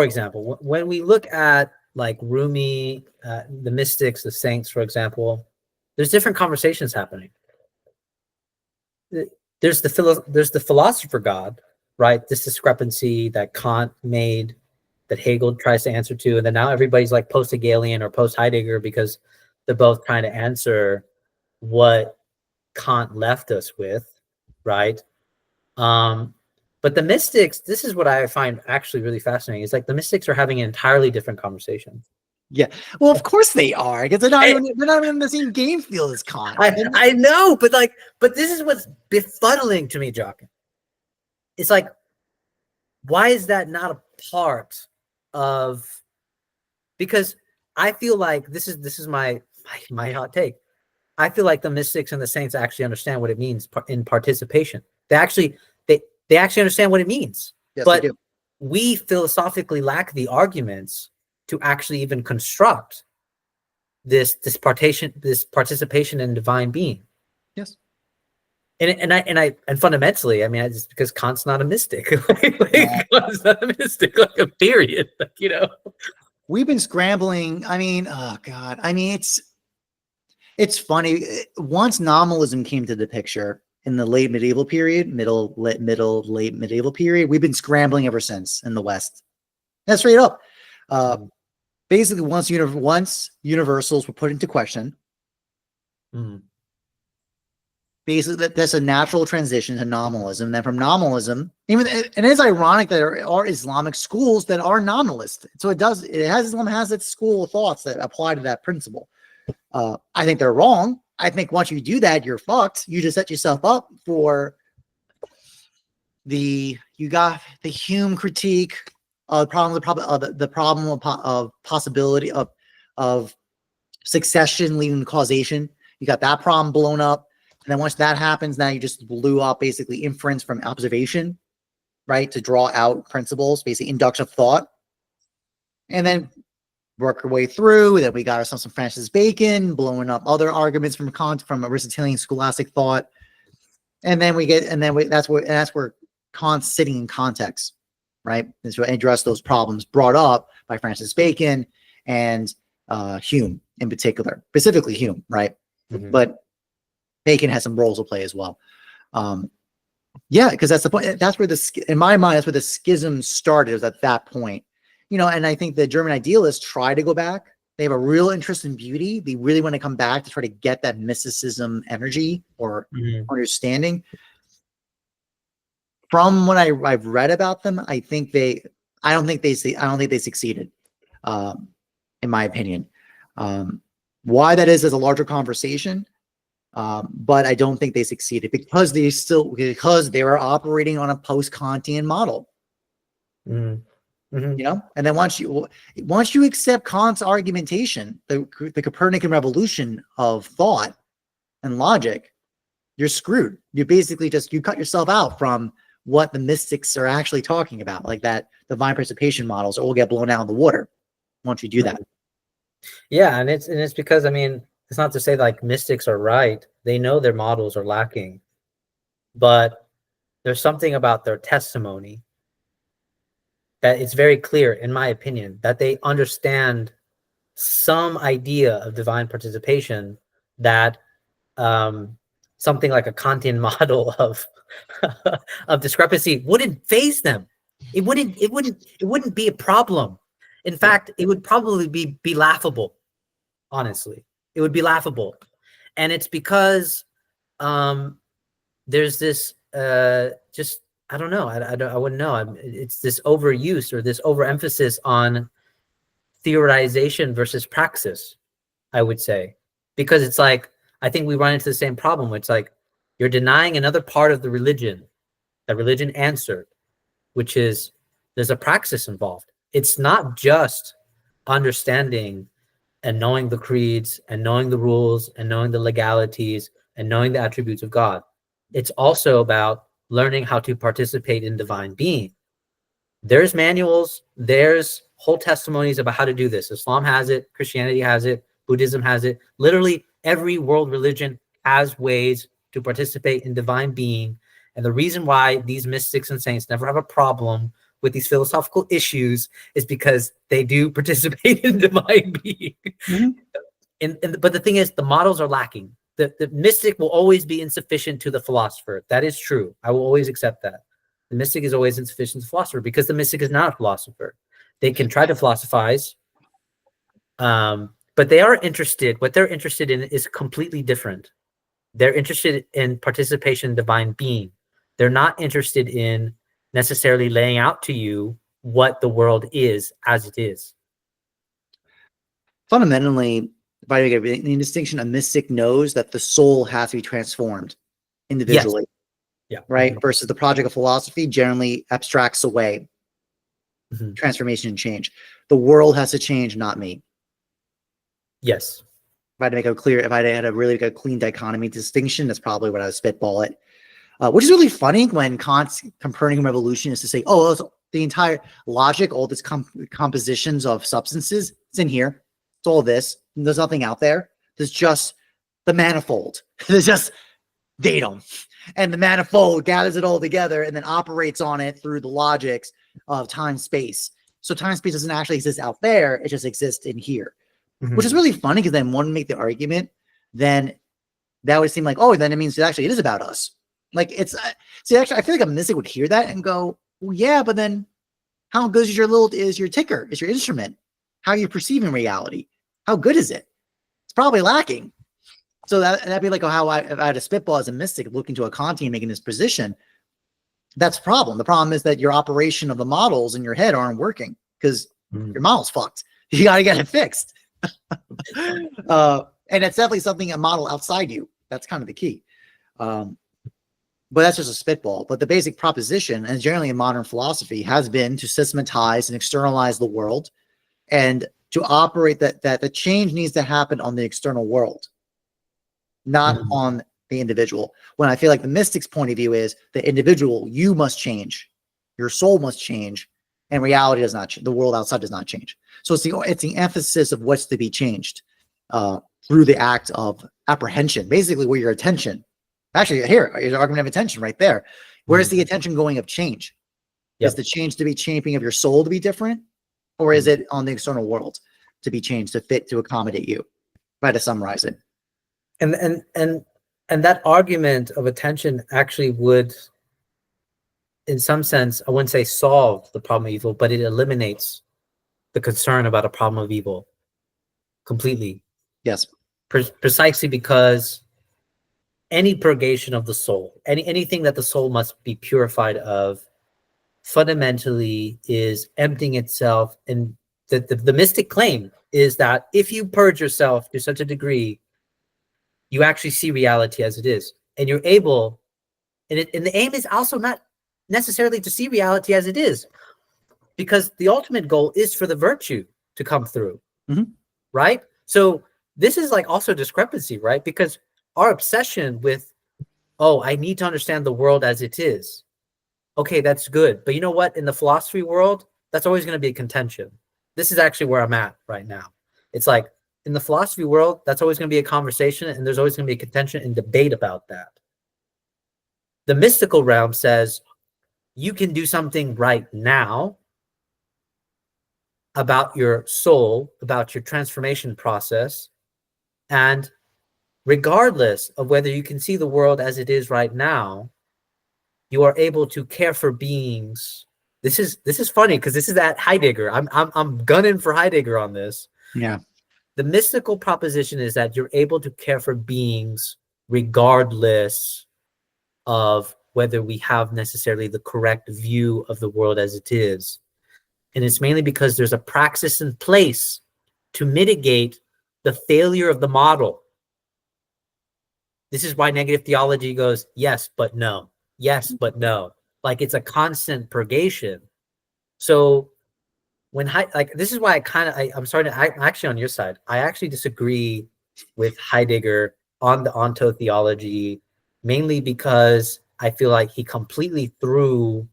example, when we look at like Rumi, the mystics, the saints, for example, there's different conversations happening. There's the philosopher God, right? This discrepancy that Kant made, that Hegel tries to answer to, and then now everybody's like post-Hegelian or post-Heidegger because they're both trying to answer what Kant left us with, right? But the mystics, this is what I find actually really fascinating. It's like the mystics are having an entirely different conversation. Yeah, well, of course they are, because they're not even in the same game field as Kant. I know, but this is what's befuddling to me, Jockin. It's like, why is that not a part of? Because I feel like this is my hot take. I feel like the mystics and the saints actually understand what it means in participation. They actually understand what it means. Yes, but they do. We philosophically lack the arguments to actually even construct this participation in divine being. Yes. And fundamentally, I mean, it's because Kant's not a mystic. Kant's not a mystic, like a period. Like, you know, we've been scrambling. I mean, oh God. I mean, it's funny. Once nominalism came to the picture in the late medieval period, late medieval period, we've been scrambling ever since in the West. That's straight up. Basically, once universals were put into question, basically that's a natural transition to nominalism. And then from nominalism, and it's ironic that there are Islamic schools that are nominalist. So Islam has its school of thoughts that apply to that principle. I think they're wrong. I think once you do that, you're fucked. You just set yourself up for you got the Hume critique, the problem of possibility of succession leading to causation. You got that problem blown up. And then once that happens, now you just blew up basically inference from observation, right? To draw out principles, basically inductive thought. And then work our way through. Then we got ourselves some Francis Bacon, blowing up other arguments from Aristotelian scholastic thought. And then that's where Kant's sitting in context, right? And to address those problems brought up by Francis Bacon and Hume in particular, specifically Hume, right? But Bacon has some roles to play as well. Yeah, because that's the point. That's where in my mind, that's where the schism started, was at that point. You know, and I think the German idealists try to go back. They have a real interest in beauty. They really want to come back to try to get that mysticism energy or understanding. From what I've read about them, I don't think they succeeded, in my opinion. Why that is a larger conversation, but I don't think they succeeded because they were operating on a post-Kantian model. You know, and then once you accept Kant's argumentation, the Copernican revolution of thought and logic, you're screwed. You basically you cut yourself out from what the mystics are actually talking about, like that divine participation models all get blown out of the water once you do that. Yeah, and it's because, I mean, it's not to say like mystics are right. They know their models are lacking, but there's something about their testimony that it's very clear, in my opinion, that they understand some idea of divine participation that something like a Kantian model of of discrepancy wouldn't faze them. It wouldn't be a problem. In fact, it would probably be laughable. Honestly, it would be laughable, and it's because there's this just, I don't know. I wouldn't know. It's this overuse or this overemphasis on theorization versus praxis, I would say, because it's like, I think we run into the same problem where it's like you're denying another part of the religion that religion answered, which is there's a praxis involved. It's not just understanding and knowing the creeds and knowing the rules and knowing the legalities and knowing the attributes of God. It's also about learning how to participate in divine being. There's manuals, there's whole testimonies about how to do this. Islam has it, Christianity has it, Buddhism has it. Literally every world religion has ways to participate in divine being. And the reason why these mystics and saints never have a problem with these philosophical issues is because they do participate in divine being. But the thing is, the models are lacking. The mystic will always be insufficient to the philosopher. That is true. I will always accept that. The mystic is always insufficient to the philosopher because the mystic is not a philosopher. They can try to philosophize, but they are interested. What they're interested in is completely different. They're interested in participation in divine being. They're not interested in necessarily laying out to you what the world is as it is. Fundamentally, if I make a distinction, a mystic knows that the soul has to be transformed individually. Yes. Yeah. Right. Versus the project of philosophy generally abstracts away transformation and change. The world has to change, not me. Yes. If I had to make a clear, if I had a really good clean dichotomy distinction, that's probably what I would spitball it. Which is really funny when Kant's Copernican revolution is to say, oh, the entire logic, all this compositions of substances, it's in here. It's all this. There's nothing out there. There's just the manifold. There's just datum. And the manifold gathers it all together and then operates on it through the logics of time space. So time space doesn't actually exist out there. It just exists in here, which is really funny because then one make the argument, then that would seem like, oh, then it means actually it is about us. Like it's, see, actually, I feel like a mystic would hear that and go, well, yeah, but then how good is your ticker, is your instrument? How are you perceiving reality? How good is it? It's probably lacking. So that'd be like how if I had a spitball as a mystic looking to a Kantian making this position, that's the problem. The problem is that your operation of the models in your head aren't working because your model's fucked. You got to get it fixed. And it's definitely something, a model outside you. That's kind of the key. But that's just a spitball. But the basic proposition, and generally in modern philosophy, has been to systematize and externalize the world and to operate that the change needs to happen on the external world, not on the individual. When I feel like the mystic's point of view is the individual, you must change, your soul must change, and reality does not change. The world outside does not change. So it's the emphasis of what's to be changed through the act of apprehension, basically where your attention, actually here, your argument of attention right there. Where's the attention going of change? Yep. Is the change to be changing of your soul to be different? Or is it on the external world to be changed to fit, to accommodate you? Try to summarize it. And that argument of attention actually would, in some sense, I wouldn't say solve the problem of evil, but it eliminates the concern about a problem of evil completely. Yes. Precisely because any purgation of the soul, anything that the soul must be purified of, fundamentally is emptying itself. And the mystic claim is that if you purge yourself to such a degree, you actually see reality as it is, and you're able. And the aim is also not necessarily to see reality as it is, because the ultimate goal is for the virtue to come through, right? So this is like also discrepancy, right? Because our obsession with, oh, I need to understand the world as it is. Okay, that's good. But you know what? In the philosophy world, that's always going to be a contention. This is actually where I'm at right now. It's like in the philosophy world, that's always going to be a conversation, and there's always going to be a contention and debate about that. The mystical realm says you can do something right now about your soul, about your transformation process, and regardless of whether you can see the world as it is right now, you are able to care for beings. This is funny because this is at Heidegger. I'm gunning for Heidegger on this. Yeah. The mystical proposition is that you're able to care for beings regardless of whether we have necessarily the correct view of the world as it is. And it's mainly because there's a praxis in place to mitigate the failure of the model. This is why negative theology goes, yes, but no. Yes, but no. Like it's a constant purgation. So like this is why I'm starting to, I'm actually on your side. I actually disagree with Heidegger on the ontotheology, mainly because I feel like he completely threw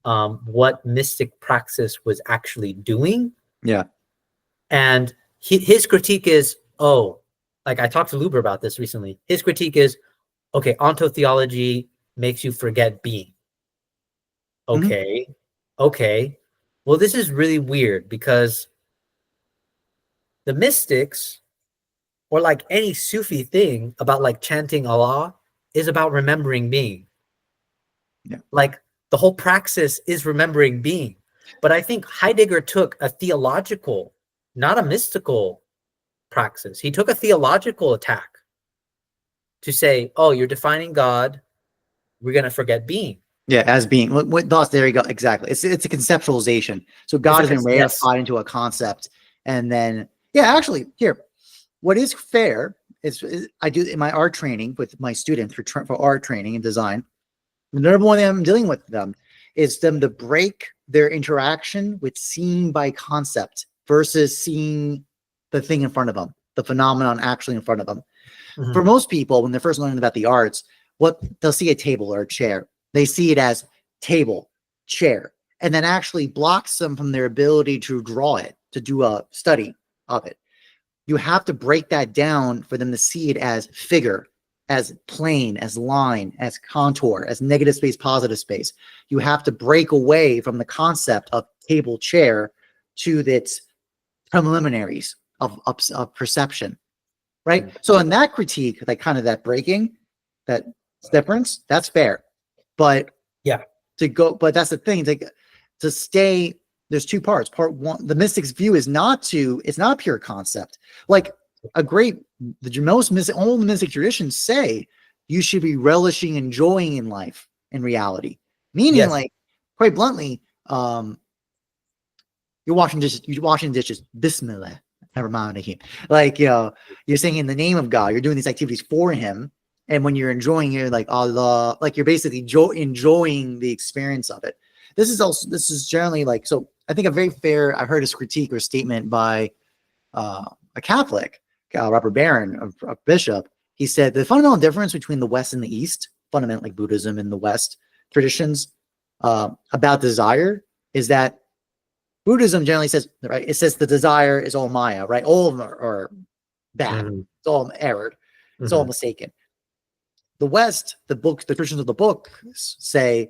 what mystic praxis was actually doing. Yeah. And his critique is, oh, like I talked to Luber about this recently. His critique is, okay, ontotheology makes you forget being. Okay. Okay. Well, this is really weird because the mystics, or like any Sufi thing about like chanting Allah, is about remembering being. Yeah. Like the whole praxis is remembering being. But I think Heidegger took a theological, not a mystical praxis. He took a theological attack to say, oh, you're defining God, we're going to forget being. Yeah, as being thus, there you go. Exactly. It's a conceptualization. So God has been reified into a concept, and then actually here, what is fair is I do in my art training with my students for art training and design. The number one thing I'm dealing with them is them to break their interaction with seeing by concept versus seeing the thing in front of them, the phenomenon actually in front of them. Mm-hmm. For most people, when they're first learning about the arts, they'll see a table or a chair. They see it as table, chair, and then actually blocks them from their ability to draw it, to do a study of it. You have to break that down for them to see it as figure, as plane, as line, as contour, as negative space, positive space. You have to break away from the concept of table, chair to its preliminaries of perception, right? Mm-hmm. So in that critique, like kind of that breaking, that difference, that's fair. But but that's the thing, to stay, there's two parts. Part one, the mystic's view is it's not a pure concept. Like all the mystic traditions say you should be relishing, enjoying in life, in reality. Meaning, like, quite bluntly, you're washing dishes, Bismillah. Never mind. Like, you're saying in the name of God, you're doing these activities for him. And when you're enjoying it, like Allah, like you're basically enjoying the experience of it. This is generally like, so I think I've heard a critique or statement by a Catholic, Robert Barron, a bishop. He said the fundamental difference between the West and the East, fundamentally Buddhism and the West traditions, about desire is that Buddhism generally says, right, it says the desire is all Maya, right? All of them are bad. Mm-hmm. It's all error. It's all mistaken. The West, the traditions of the book say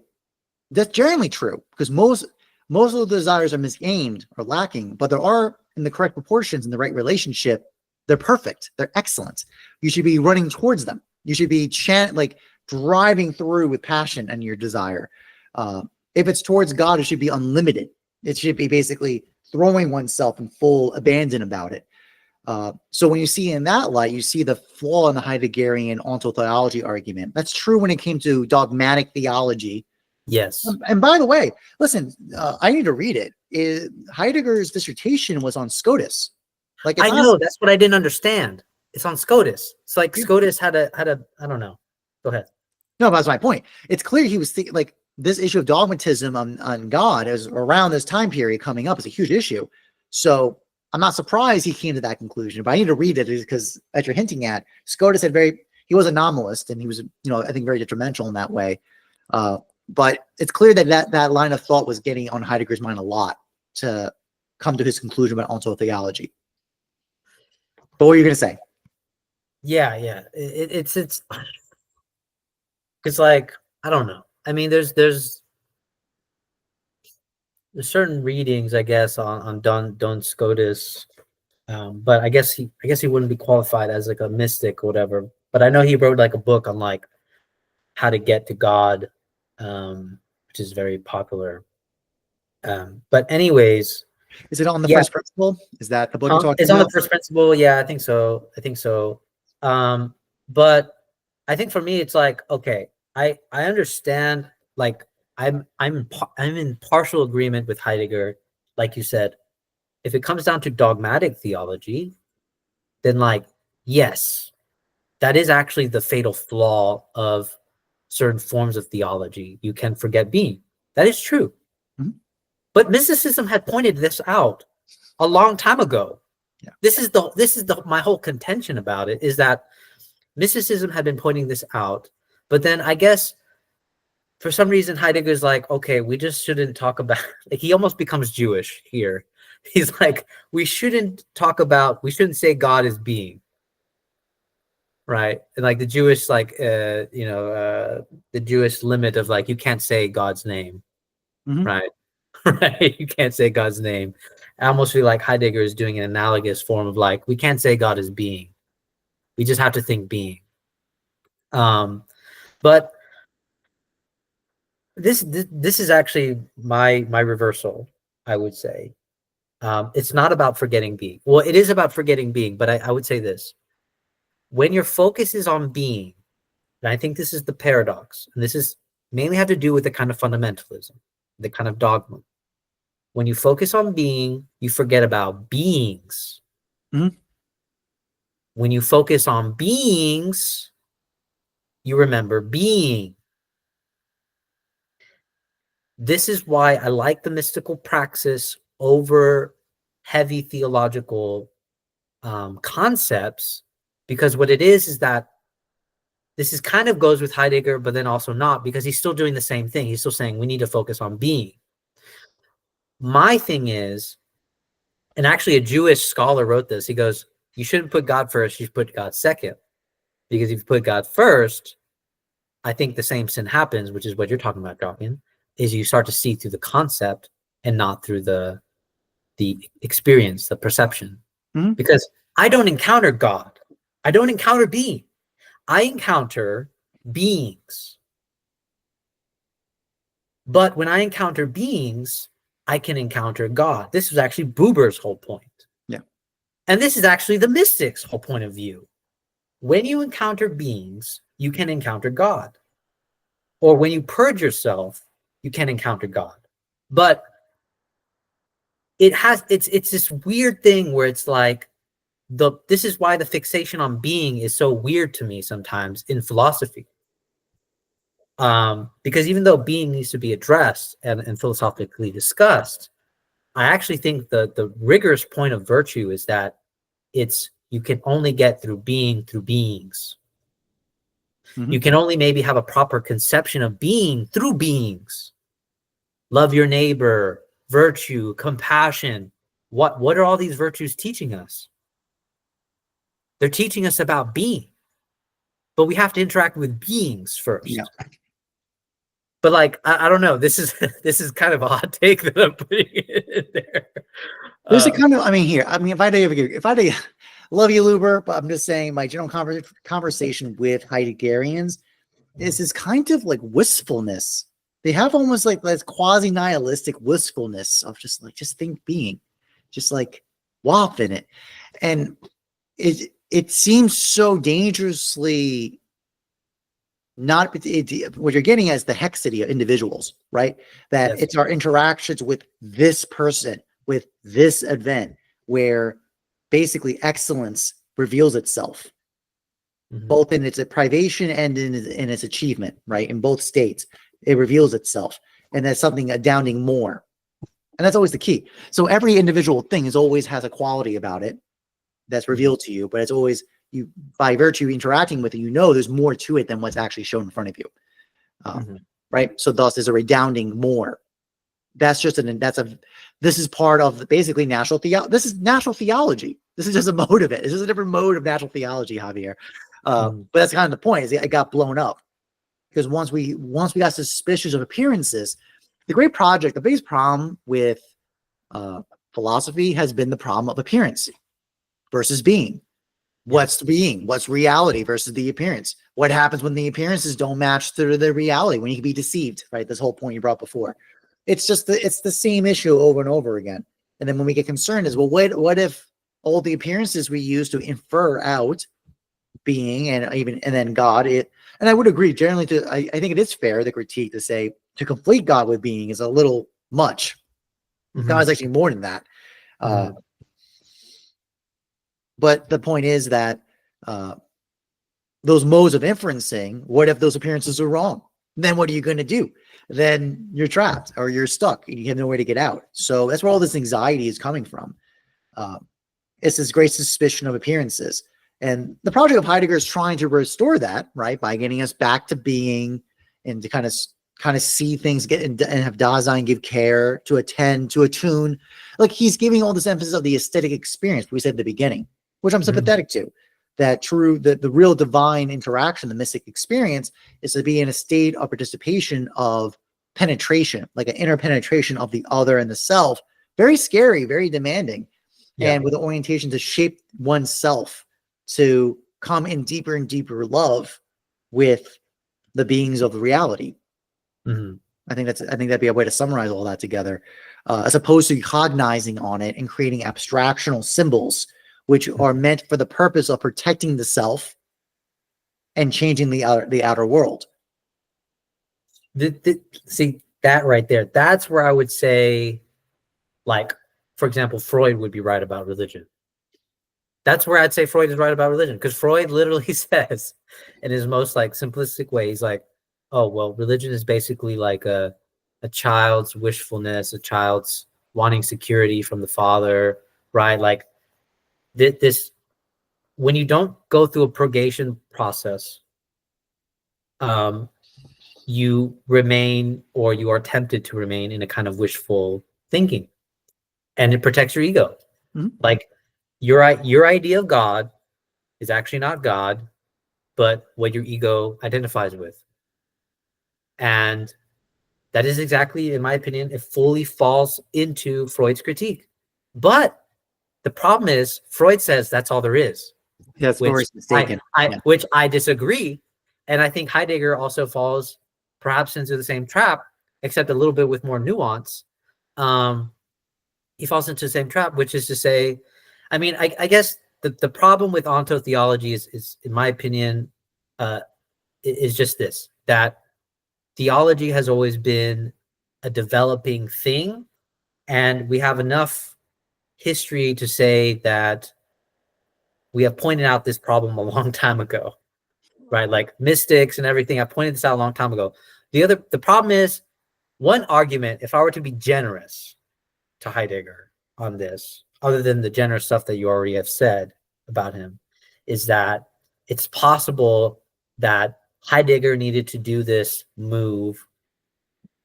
that's generally true because most of the desires are misaimed or lacking, but there are, in the correct proportions, in the right relationship, they're perfect. They're excellent. You should be running towards them. You should be driving through with passion and your desire. If it's towards God, it should be unlimited. It should be basically throwing oneself in full abandon about it. So when you see in that light, you see the flaw in the Heideggerian ontotheology argument. That's true when it came to dogmatic theology. Yes. And by the way, listen, I need to read it. Heidegger's dissertation was on Scotus. Like, I know, that's what I didn't understand. It's on Scotus. It's like Scotus had a I don't know. Go ahead. No, that's my point. It's clear he was thinking, like, this issue of dogmatism on God is around this time period coming up is a huge issue. So I'm not surprised he came to that conclusion, but I need to read it because, as you're hinting at, Scotus he was a nominalist, and he was, I think very detrimental in that way. But it's clear that line of thought was getting on Heidegger's mind a lot to come to his conclusion about ontotheology. But what were you going to say? Yeah. It's like, I don't know. I mean, there's certain readings, I guess, on Don Scotus, but I guess he wouldn't be qualified as like a mystic or whatever. But I know he wrote like a book on like how to get to God, which is very popular. But anyways, is it on the first principle? Is that the book you're talking about? It's on the first principle. Yeah, I think so. But I think for me, it's like, okay, I understand. Like, I'm in partial agreement with Heidegger. Like you said, if it comes down to dogmatic theology, then like, yes, that is actually the fatal flaw of certain forms of theology. You can forget being. That is true. Mm-hmm. But mysticism had pointed this out a long time ago. Yeah. This is the my whole contention about it, is that mysticism had been pointing this out, but then I guess for some reason Heidegger's like, okay, we just shouldn't talk about, like, he almost becomes Jewish here. He's like, we shouldn't say God is being, right? And like the Jewish, like, the Jewish limit of like, you can't say God's name, right? Right? You can't say God's name. I almost feel like Heidegger is doing an analogous form of like, we can't say God is being. We just have to think being. But this is actually my reversal, I would say. It's not about forgetting being. Well, it is about forgetting being, but I would say this. When your focus is on being, and I think this is the paradox, and this is mainly have to do with the kind of fundamentalism, the kind of dogma. When you focus on being, you forget about beings. When you focus on beings, you remember being. This is why I like the mystical praxis over heavy theological concepts, because what it is that this is kind of goes with Heidegger, but then also not, because he's still doing the same thing. He's still saying we need to focus on being. My thing is, and actually a Jewish scholar wrote this, he goes, you shouldn't put God first, you should put God second. Because if you put God first, I think the same sin happens, which is what you're talking about, Jockin, is you start to see through the concept and not through the experience, the perception. Because I don't encounter God. I don't encounter being. I encounter beings. But when I encounter beings, I can encounter God. This was actually Buber's whole point. Yeah. And this is actually the mystic's whole point of view. When you encounter beings, you can encounter God. Or when you purge yourself, you can encounter God. But it's this weird thing where it's like, this is why the fixation on being is so weird to me sometimes in philosophy. Because even though being needs to be addressed and philosophically discussed, I actually think the rigorous point of virtue is that you can only get through being through beings. You can only maybe have a proper conception of being through beings. Love your neighbor, virtue, compassion. What are all these virtues teaching us? They're teaching us about being, but we have to interact with beings first. Yeah. But like, I don't know. This is kind of a hot take that I'm putting in there. There's a kind of, if I love you, Luber, but I'm just saying my general conversation with Heideggerians, this is kind of like wistfulness. They have almost like this quasi-nihilistic wistfulness of just think being, just like wop in it. And it seems so dangerously not what you're getting as the hexity of individuals, right? That Yes. It's our interactions with this person, with this event, where basically excellence reveals itself, both in its privation and in its achievement, right? In both states, it reveals itself. And that's something astounding more. And that's always the key. So every individual thing always has a quality about it that's revealed to you, but it's always, you, by virtue of interacting with it, there's more to it than what's actually shown in front of you. Right? So thus there's a redounding more. This is part of basically natural theology. This is natural theology. This is just a mode of it. This is a different mode of natural theology, Javier. But that's kind of the point, is it got blown up. Because once we got suspicious of appearances, the biggest problem with philosophy has been the problem of appearance versus being. What's being? What's reality versus the appearance? What happens when the appearances don't match the reality, when you can be deceived, right? This whole point you brought before. It's the same issue over and over again. And then when we get concerned is, well, what if all the appearances we use to infer out being and then God, and I would agree generally I think it is fair, the critique, to say to complete God with being is a little much. God is actually more than that. But the point is that those modes of inferencing, what if those appearances are wrong? then what are you going to do? Then you're trapped or you're stuck and you have no way to get out. So that's where all this anxiety is coming from. It's this great suspicion of appearances. And the project of Heidegger is trying to restore that, right? By getting us back to being and to kind of see things and have Dasein, give care, to attend, to attune. Like he's giving all this emphasis of the aesthetic experience we said at the beginning, which I'm sympathetic to. That the real divine interaction, the mystic experience, is to be in a state of participation, of penetration, like an inner penetration of the other and the self. Very scary, very demanding, and with an orientation to shape oneself to come in deeper and deeper love with the beings of reality. I think that'd be a way to summarize all that together, as opposed to cognizing on it and creating abstractional symbols, which are meant for the purpose of protecting the self and changing the outer world. See that right there. That's where I would say, like, for example, Freud would be right about religion. That's where I'd say Freud is right about religion, because Freud literally says, in his most like simplistic way, he's like, oh, well, religion is basically like a child's wishfulness, a child's wanting security from the father, right? Like this, when you don't go through a purgation process, you remain, or you are tempted to remain, in a kind of wishful thinking, and it protects your ego. Like your idea of God is actually not God, but what your ego identifies with. And that is exactly, in my opinion, it fully falls into Freud's critique. But the problem is, Freud says that's all there is. That's where he's mistaken. Which I disagree. And I think Heidegger also falls perhaps into the same trap, except a little bit with more nuance. He falls into the same trap, which is to say, I mean, I guess the problem with ontotheology is, in my opinion, is just this, that theology has always been a developing thing, and we have enough history to say that we have pointed out this problem a long time ago, right? Like mystics and everything, I pointed this out a long time ago. The problem is, one argument, if I were to be generous to Heidegger on this, other than the generous stuff that you already have said about him, is that it's possible that Heidegger needed to do this move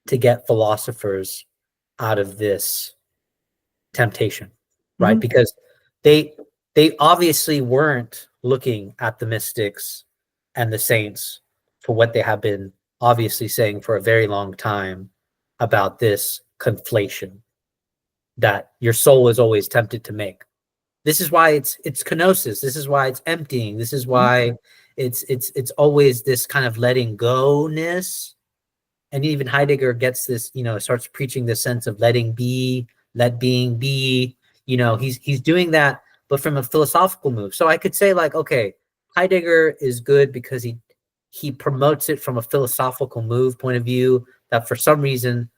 to get philosophers out of this temptation, right? Because they obviously weren't looking at the mystics and the saints for what they have been obviously saying for a very long time about this conflation that your soul is always tempted to make. This is why it's kenosis. This is why it's emptying. This is why it's always this kind of letting go-ness. And even Heidegger gets this, starts preaching this sense of letting be, let being be. He's doing that, but from a philosophical move. So I could say, like, okay, Heidegger is good because he promotes it from a philosophical move point of view, that for some reason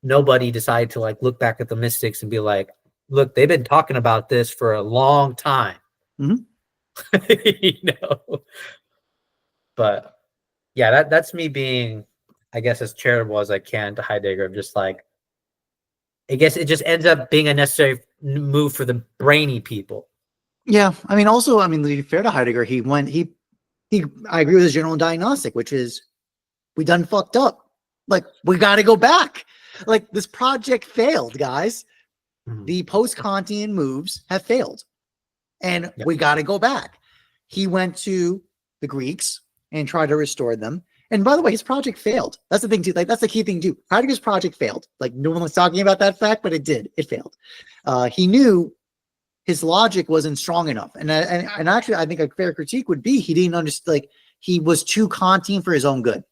nobody decided to like look back at the mystics and be like, look, they've been talking about this for a long time. But yeah, that's me being, I guess, as charitable as I can to Heidegger. I'm just like, I guess it just ends up being a necessary move for the brainy people. Yeah, I mean, also, to be fair to Heidegger, I agree with his general diagnostic, which is, we done fucked up. Like, we got to go back. Like, this project failed, guys. The post-Kantian moves have failed, and we got to go back. He went to the Greeks and tried to restore them. And by the way, his project failed. That's the thing too. Like, that's the key thing too. Heidegger's project failed. Like, no one was talking about that fact, but it did. It failed. He knew his logic wasn't strong enough. And actually, I think a fair critique would be he didn't understand. Like, he was too Kantian for his own good.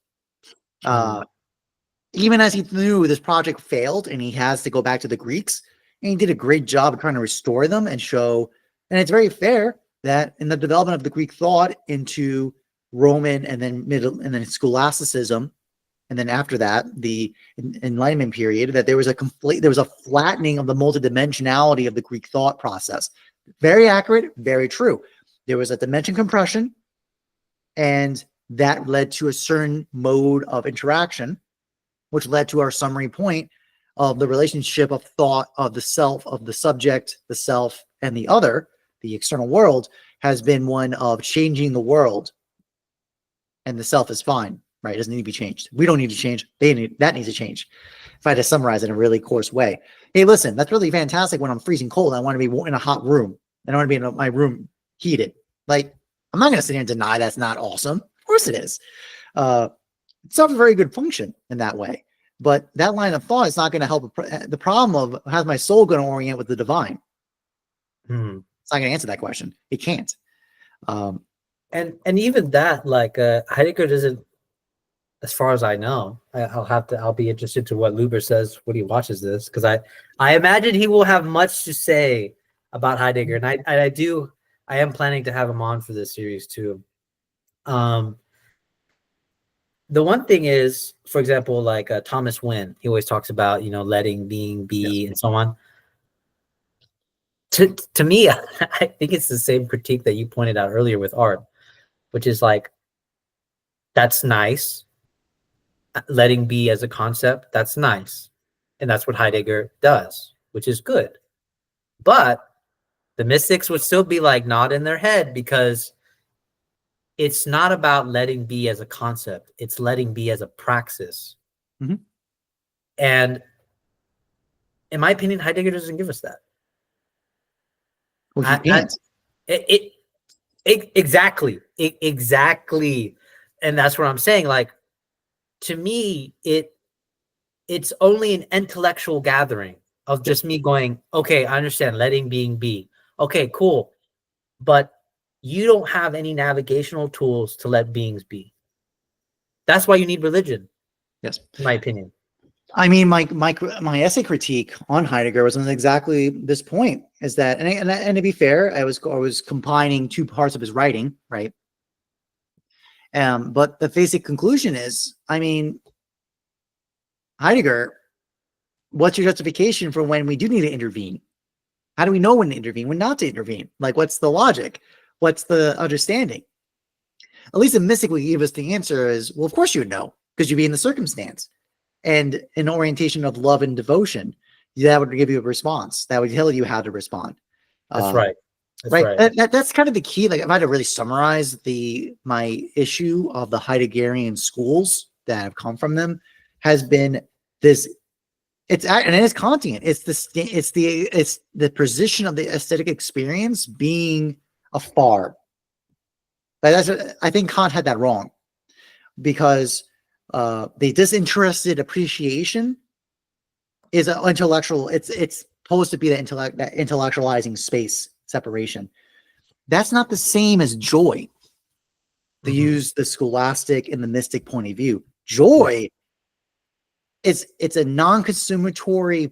Even as he knew this project failed and he has to go back to the Greeks, and he did a great job of trying to restore them and show. And it's very fair that in the development of the Greek thought into Roman and then scholasticism, and then after that, the Enlightenment period, that there was a flattening of the multidimensionality of the Greek thought process. Very accurate, very true. There was a dimension compression, and that led to a certain mode of interaction, which led to our summary point of the relationship of thought of the self, of the subject, the self, and the other, the external world, has been one of changing the world. And the self is fine, right? It doesn't need to be changed. We don't need to change. That needs to change. If I had to summarize it in a really coarse way. Hey, listen, that's really fantastic when I'm freezing cold and I want to be in a hot room. I don't want to be in my room heated. Like, I'm not going to sit here and deny that's not awesome. Of course it is. It's not a very good function in that way. But that line of thought is not going to help the problem of how's my soul going to orient with the divine? It's not going to answer that question. It can't. And even that, like Heidegger doesn't, as far as I know, I'll be interested to what Luber says when he watches this, because I imagine he will have much to say about Heidegger, and I am planning to have him on for this series too. The one thing is, for example, like Thomas Wynne, he always talks about, letting being be, yes, and so on. To me, I think it's the same critique that you pointed out earlier with art, which is like, that's nice. Letting be as a concept, that's nice. And that's what Heidegger does, which is good. But the mystics would still be like nodding their head, because it's not about letting be as a concept. It's letting be as a praxis. Mm-hmm. And in my opinion, Heidegger doesn't give us that. Well, he can't. Exactly. And that's what I'm saying. Like, to me, it's only an intellectual gathering of just me going, okay, I understand letting being be. Okay, cool. But you don't have any navigational tools to let beings be. That's why you need religion. Yes. In my opinion. I mean, my essay critique on Heidegger was on exactly this point, is that, and to be fair, I was combining two parts of his writing, right? But the basic conclusion is, I mean, Heidegger, what's your justification for when we do need to intervene? How do we know when to intervene, when not to intervene? Like, what's the logic? What's the understanding? At least a mystic would give us the answer is, well, of course you would know, because you'd be in the circumstance. And an orientation of love and devotion, that would give you a response. That would tell you how to respond. That's right. That's right. That's kind of the key. Like, if I had to really summarize my issue of the Heideggerian schools that have come from them, has been this. And it is Kantian. It's the position of the aesthetic experience being afar. I think Kant had that wrong, because the disinterested appreciation is an intellectual. It's supposed to be that intellectualizing space separation. That's not the same as joy. To use the scholastic and the mystic point of view, joy it's a non-consumatory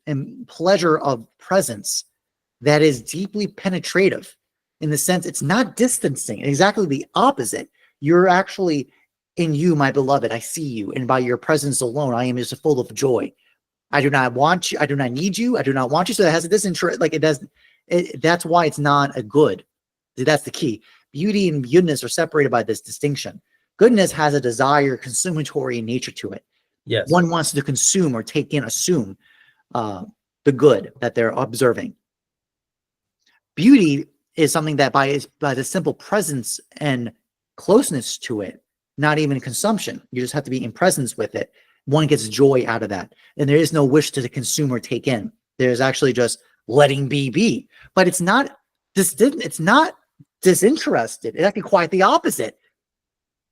and pleasure of presence that is deeply penetrative, in the sense it's not distancing. Exactly the opposite. You're actually in you, my beloved. I see you, and by your presence alone, I am just full of joy. I do not want you. I do not need you. I do not want you. So it has a disinterest. Like, it does. That's why it's not a good. That's the key. Beauty and goodness are separated by this distinction. Goodness has a desire, consumatory nature to it. Yes. One wants to consume or take in, assume the good that they're observing. Beauty is something that by the simple presence and closeness to it, not even consumption, you just have to be in presence with it, one gets joy out of that. And there is no wish to consume or take in. There's actually just letting be. But it's not disinterested. It's actually quite the opposite.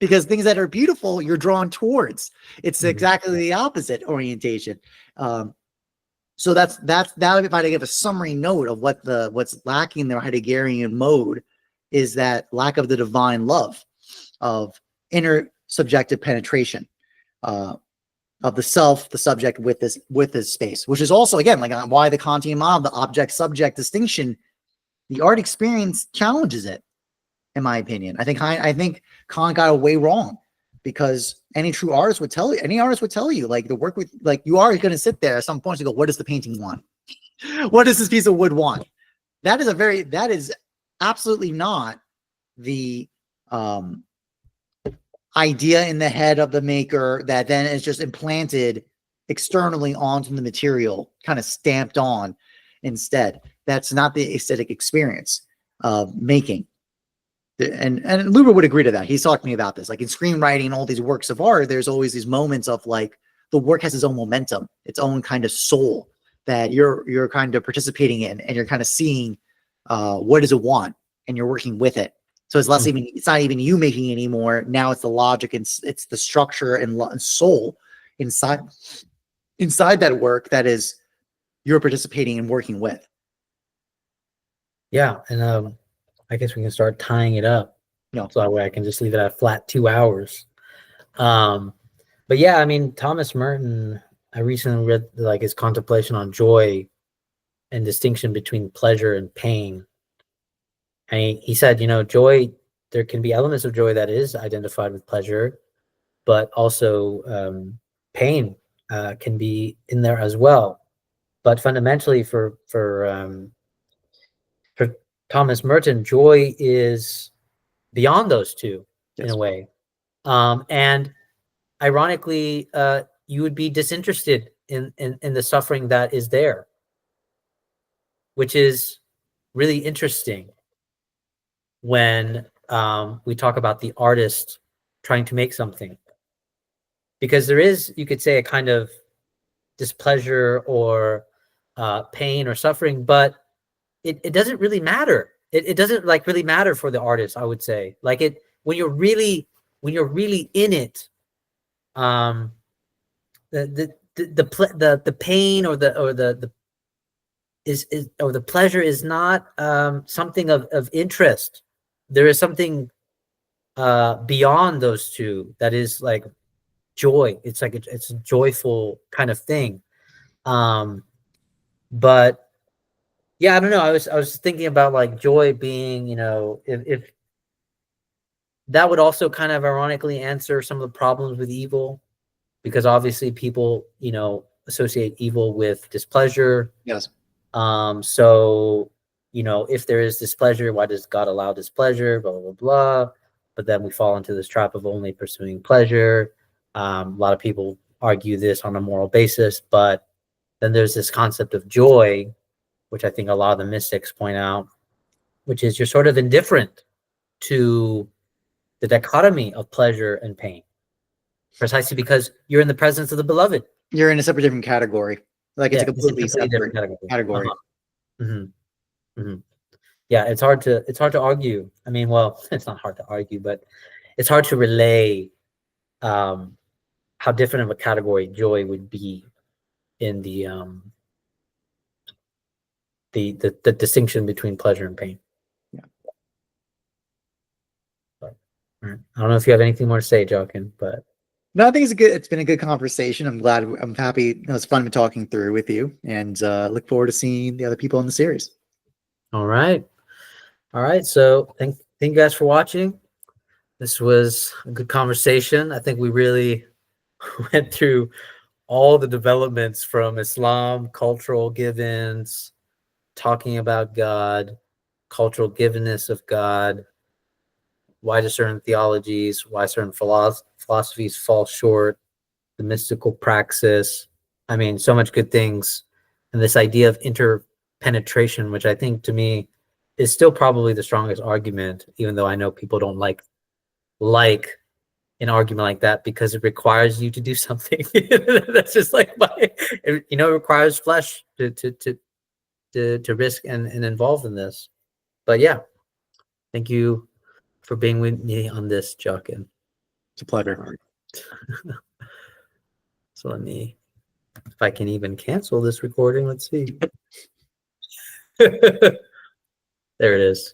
Because things that are beautiful, you're drawn towards. It's exactly the opposite orientation. So that's if I give a summary note of what's lacking in the Heideggerian mode, is that lack of the divine love, of inner subjective penetration, of the self, the subject with this space, which is also, again, like why the Kantian model, the object-subject distinction, the art experience challenges it. In my opinion, I think Kant got away wrong, because any artist would tell you, like, the work with, like, you are going to sit there at some point and go, what does the painting want? What does this piece of wood want? That is absolutely not the idea in the head of the maker that then is just implanted externally onto the material, kind of stamped on instead. That's not the aesthetic experience of making. And Luber would agree to that. He's talked to me about this. Like in screenwriting, all these works of art, there's always these moments of like the work has its own momentum, its own kind of soul that you're kind of participating in, and you're kind of seeing what does it want, and you're working with it. So it's less even, it's not even you making anymore. Now it's the logic and it's the structure and soul inside that work that is you're participating and working with. Yeah, and I guess we can start tying it up. No. So that way I can just leave it at flat 2 hours. But yeah, I mean, Thomas Merton, I recently read like his contemplation on joy and distinction between pleasure and pain. And he said, you know, joy, there can be elements of joy that is identified with pleasure, but also pain can be in there as well. But fundamentally for Thomas Merton, joy is beyond those two in a way. And ironically, you would be disinterested in the suffering that is there, which is really interesting when we talk about the artist trying to make something. Because there is, you could say, a kind of displeasure or pain or suffering, but it doesn't really matter. It doesn't like really matter for the artist, I would say. Like when you're really in it, the pain or the pleasure is not something of interest. There is something beyond those two that is like joy. It's like it's a joyful kind of thing. But yeah, I don't know. I was thinking about like joy being, you know, if that would also kind of ironically answer some of the problems with evil, because obviously people, you know, associate evil with displeasure. Yes. So, you know, if there is displeasure, why does God allow displeasure? Blah, blah, blah, blah. But then we fall into this trap of only pursuing pleasure. A lot of people argue this on a moral basis, but then there's this concept of joy, which I think a lot of the mystics point out, which is you're sort of indifferent to the dichotomy of pleasure and pain, precisely because you're in the presence of the beloved. You're in a separate different category. Like it's a completely separate different category. Yeah, it's hard to argue. I mean, well, it's not hard to argue, but it's hard to relay how different of a category joy would be in the distinction between pleasure and pain. Yeah. But, I don't know if you have anything more to say, Jockin, but no, I think it's been a good conversation. I'm happy. It was fun talking through with you, and look forward to seeing the other people in the series. All right. So thank you guys for watching. This was a good conversation. I think we really went through all the developments from Islam, cultural givens, talking about God, cultural givenness of God, why do certain theologies, why certain philosophies fall short, the mystical praxis. I mean, so much good things. And this idea of interpenetration, which I think to me is still probably the strongest argument, even though I know people don't like an argument like that because it requires you to do something. That's just like it requires flesh to risk and involved in this. But yeah, thank you for being with me on this, Jockin. It's a pleasure. So let me, if I can even cancel this recording, let's see. There it is.